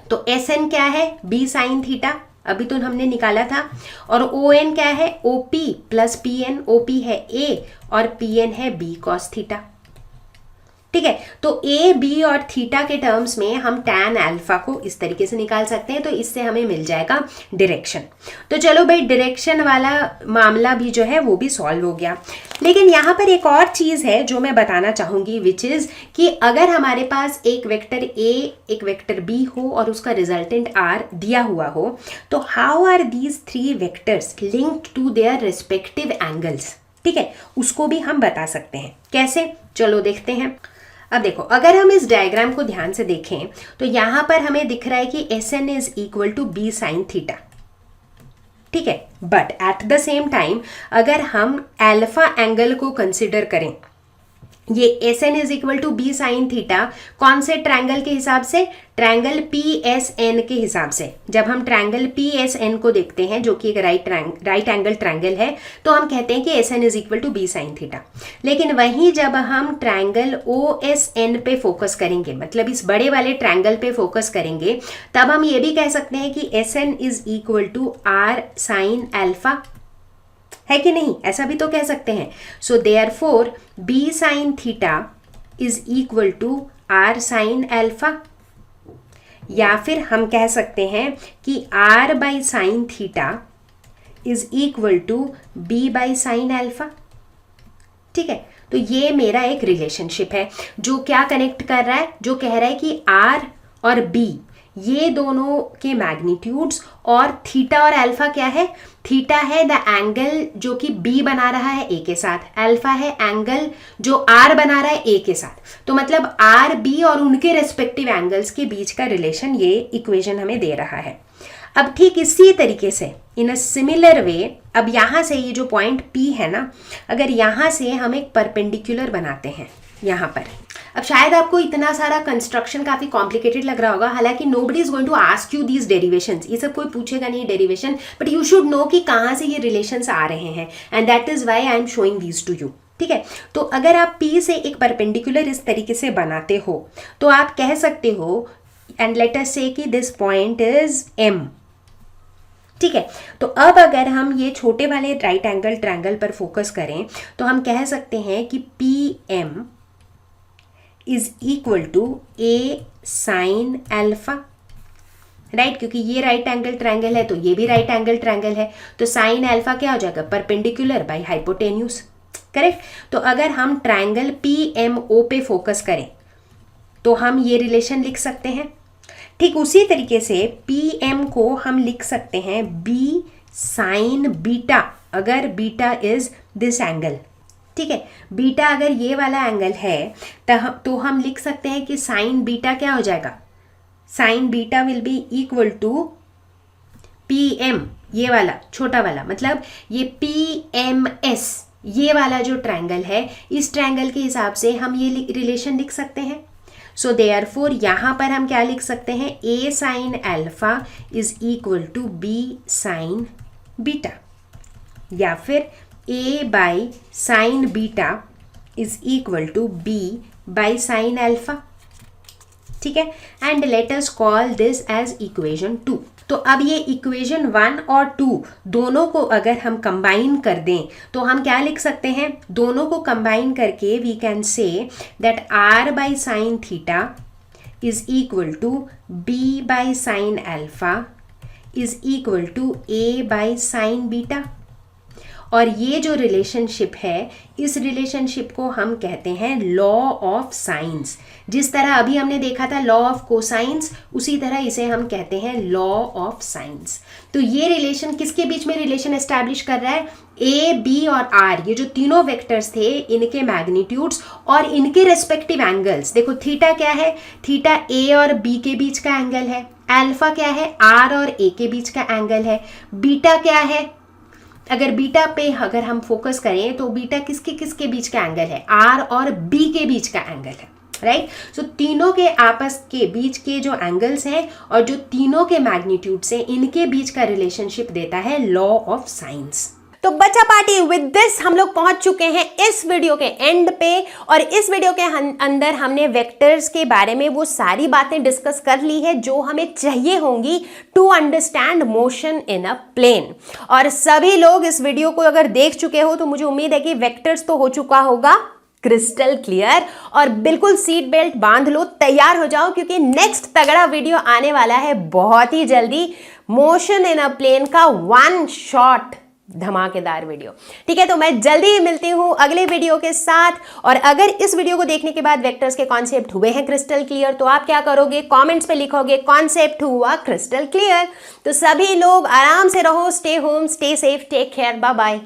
तो SN क्या है, B साइन थीटा, अभी तो हमने निकाला था, और ON क्या है, OP प्लस PN, OP है A और PN है B कॉस थीटा, ठीक है। तो ए बी और थीटा के टर्म्स में हम tan अल्फा को इस तरीके से निकाल सकते हैं, तो इससे हमें मिल जाएगा डायरेक्शन। तो चलो भाई डायरेक्शन वाला मामला भी जो है वो भी सॉल्व हो गया। लेकिन यहाँ पर एक और चीज़ है जो मैं बताना चाहूँगी विच इज़ कि अगर हमारे पास एक वेक्टर ए एक वेक्टर बी हो और उसका रिजल्टेंट आर दिया हुआ हो तो how are these three vectors linked to their respective angles, ठीक है, उसको भी हम बता सकते हैं। कैसे, चलो देखते हैं। अब देखो अगर हम इस डायग्राम को ध्यान से देखें तो यहाँ पर हमें दिख रहा है कि SN is equal to B sine theta, ठीक है। But at the same time अगर हम अल्फा एंगल को कंसिडर करें, ये SN is equal to B sine theta कौन से ट्रायंगल के हिसाब से, ट्रायंगल PSN के हिसाब से। जब हम ट्रायंगल PSN को देखते हैं जो कि एक राइट एंगल ट्रायंगल है तो हम कहते हैं कि SN is equal to B sine theta. लेकिन वहीं जब हम ट्रायंगल OSN पे फोकस करेंगे, मतलब इस बड़े वाले ट्रायंगल पे फोकस करेंगे, तब हम ये भी कह सकते हैं कि SN is equal to R sine alpha, है कि नहीं, ऐसा भी तो कह सकते हैं। So therefore B sine theta is equal to R sine alpha, या फिर हम कह सकते हैं कि R by sine theta is equal to B by sine alpha, ठीक है। तो ये मेरा एक रिलेशनशिप है जो क्या कनेक्ट कर रहा है, जो कह रहा है कि R और B ये दोनों के मैग्नीट्यूड्स और थीटा और अल्फा क्या है, थीटा है द एंगल जो कि B बना रहा है A के साथ, अल्फा है एंगल जो R बना रहा है A के साथ। तो मतलब R B और उनके रेस्पेक्टिव एंगल्स के बीच का रिलेशन ये इक्वेशन हमें दे रहा है। अब ठीक इसी तरीके से इन अ सिमिलर वे, अब यहाँ से ये जो पॉइंट P है ना, अगर यहाँ से हम एक परपेंडिकुलर बनाते हैं यहाँ पर, अब शायद आपको इतना सारा कंस्ट्रक्शन काफी कॉम्प्लिकेटेड लग रहा होगा, हालांकि nobody is going to ask you these derivations, ये सब कोई पूछेगा नहीं derivation, but you should know कि कहाँ से ये रिलेशंस आ रहे हैं, and that is why I am showing these to you, ठीक है। तो अगर आप P से एक परपेंडिकुलर इस तरीके से बनाते हो तो आप कह सकते हो, एंड लेट अस से कि दिस पॉइंट इज M, ठीक है। तो अब अगर हम ये छोटे वाले राइट एंगल ट्रायंगल पर फोकस करें तो हम कह सकते हैं कि PM is equal to A sine alpha, right, क्योंकि ये राइट एंगल ट्रायंगल है तो ये भी राइट एंगल ट्रायंगल है, तो साइन अल्फा क्या हो जाएगा, परपेंडिकुलर बाय हाइपोटेन्यूज, करेक्ट। तो अगर हम ट्रायंगल PMO पे फोकस करें तो हम ये रिलेशन लिख सकते हैं। ठीक उसी तरीके से PM को हम लिख सकते हैं B साइन बीटा, अगर बीटा इज दिस एंगल, ठीक है, बीटा अगर ये वाला एंगल है तो हम लिख सकते हैं कि साइन बीटा क्या हो जाएगा, sine beta will be equal to PM, ये वाला छोटा वाला, मतलब ये PMS, ये वाला जो ट्रायंगल है, इस ट्रायंगल के हिसाब से हम ये रिलेशन लिख सकते हैं। सो देयरफॉर यहाँ पर हम क्या लिख सकते हैं, A sine alpha is equal to B sine beta, या फिर A by sine beta is equal to B by sine alpha, ठीक है। And let us call this as equation 2। तो अब ये इक्वेशन 1 और 2 दोनों को अगर हम कंबाइन कर दें तो हम क्या लिख सकते हैं, दोनों को कंबाइन करके we can say that R by sine theta is equal to B by sine alpha is equal to A by sine beta. और ये जो रिलेशनशिप है, इस रिलेशनशिप को हम कहते हैं लॉ ऑफ साइंस। जिस तरह अभी हमने देखा था लॉ ऑफ कोसाइंस, उसी तरह इसे हम कहते हैं लॉ ऑफ साइंस। तो ये रिलेशन किसके बीच में रिलेशन एस्टैब्लिश कर रहा है, A, B और R, ये जो तीनों वेक्टर्स थे, इनके मैग्नीट्यूड्स और इनके रेस्पेक्टिव एंगल्स। देखो थीटा क्या है, थीटा A और B के बीच का एंगल है, अल्फा क्या है, R और A के बीच का एंगल है, बीटा क्या है, अगर बीटा पे अगर हम फोकस करें तो बीटा किसके किसके बीच का एंगल है, R और B के बीच का एंगल है, राइट। सो तीनों के आपस के बीच के जो एंगल्स हैं और जो तीनों के मैग्नीट्यूड्स हैं, इनके बीच का रिलेशनशिप देता है लॉ ऑफ साइंस। तो बच्चा पार्टी, विद दिस हम लोग पहुंच चुके हैं इस वीडियो के एंड पे, और इस वीडियो के अंदर हमने वेक्टर्स के बारे में वो सारी बातें डिस्कस कर ली है जो हमें चाहिए होंगी to understand motion in a plane. और सभी लोग इस वीडियो को अगर देख चुके हो तो मुझे उम्मीद है कि वेक्टर्स तो हो चुका होगा क्रिस्टल क्लियर, और बिल्कुल सीट बेल्ट बांध लो, तैयार हो जाओ, क्योंकि नेक्स्ट तगड़ा वीडियो आने वाला है बहुत ही जल्दी, मोशन इन अ प्लेन का 1 शॉट धमाकेदार वीडियो। ठीक है, तो मैं जल्दी ही मिलती हूं अगले वीडियो के साथ। और अगर इस वीडियो को देखने के बाद वेक्टर्स के कॉन्सेप्ट हुए हैं क्रिस्टल क्लियर, तो आप क्या करोगे, कमेंट्स पे लिखोगे कॉन्सेप्ट हुआ क्रिस्टल क्लियर। तो सभी लोग आराम से रहो, stay home, stay safe, take care, bye bye.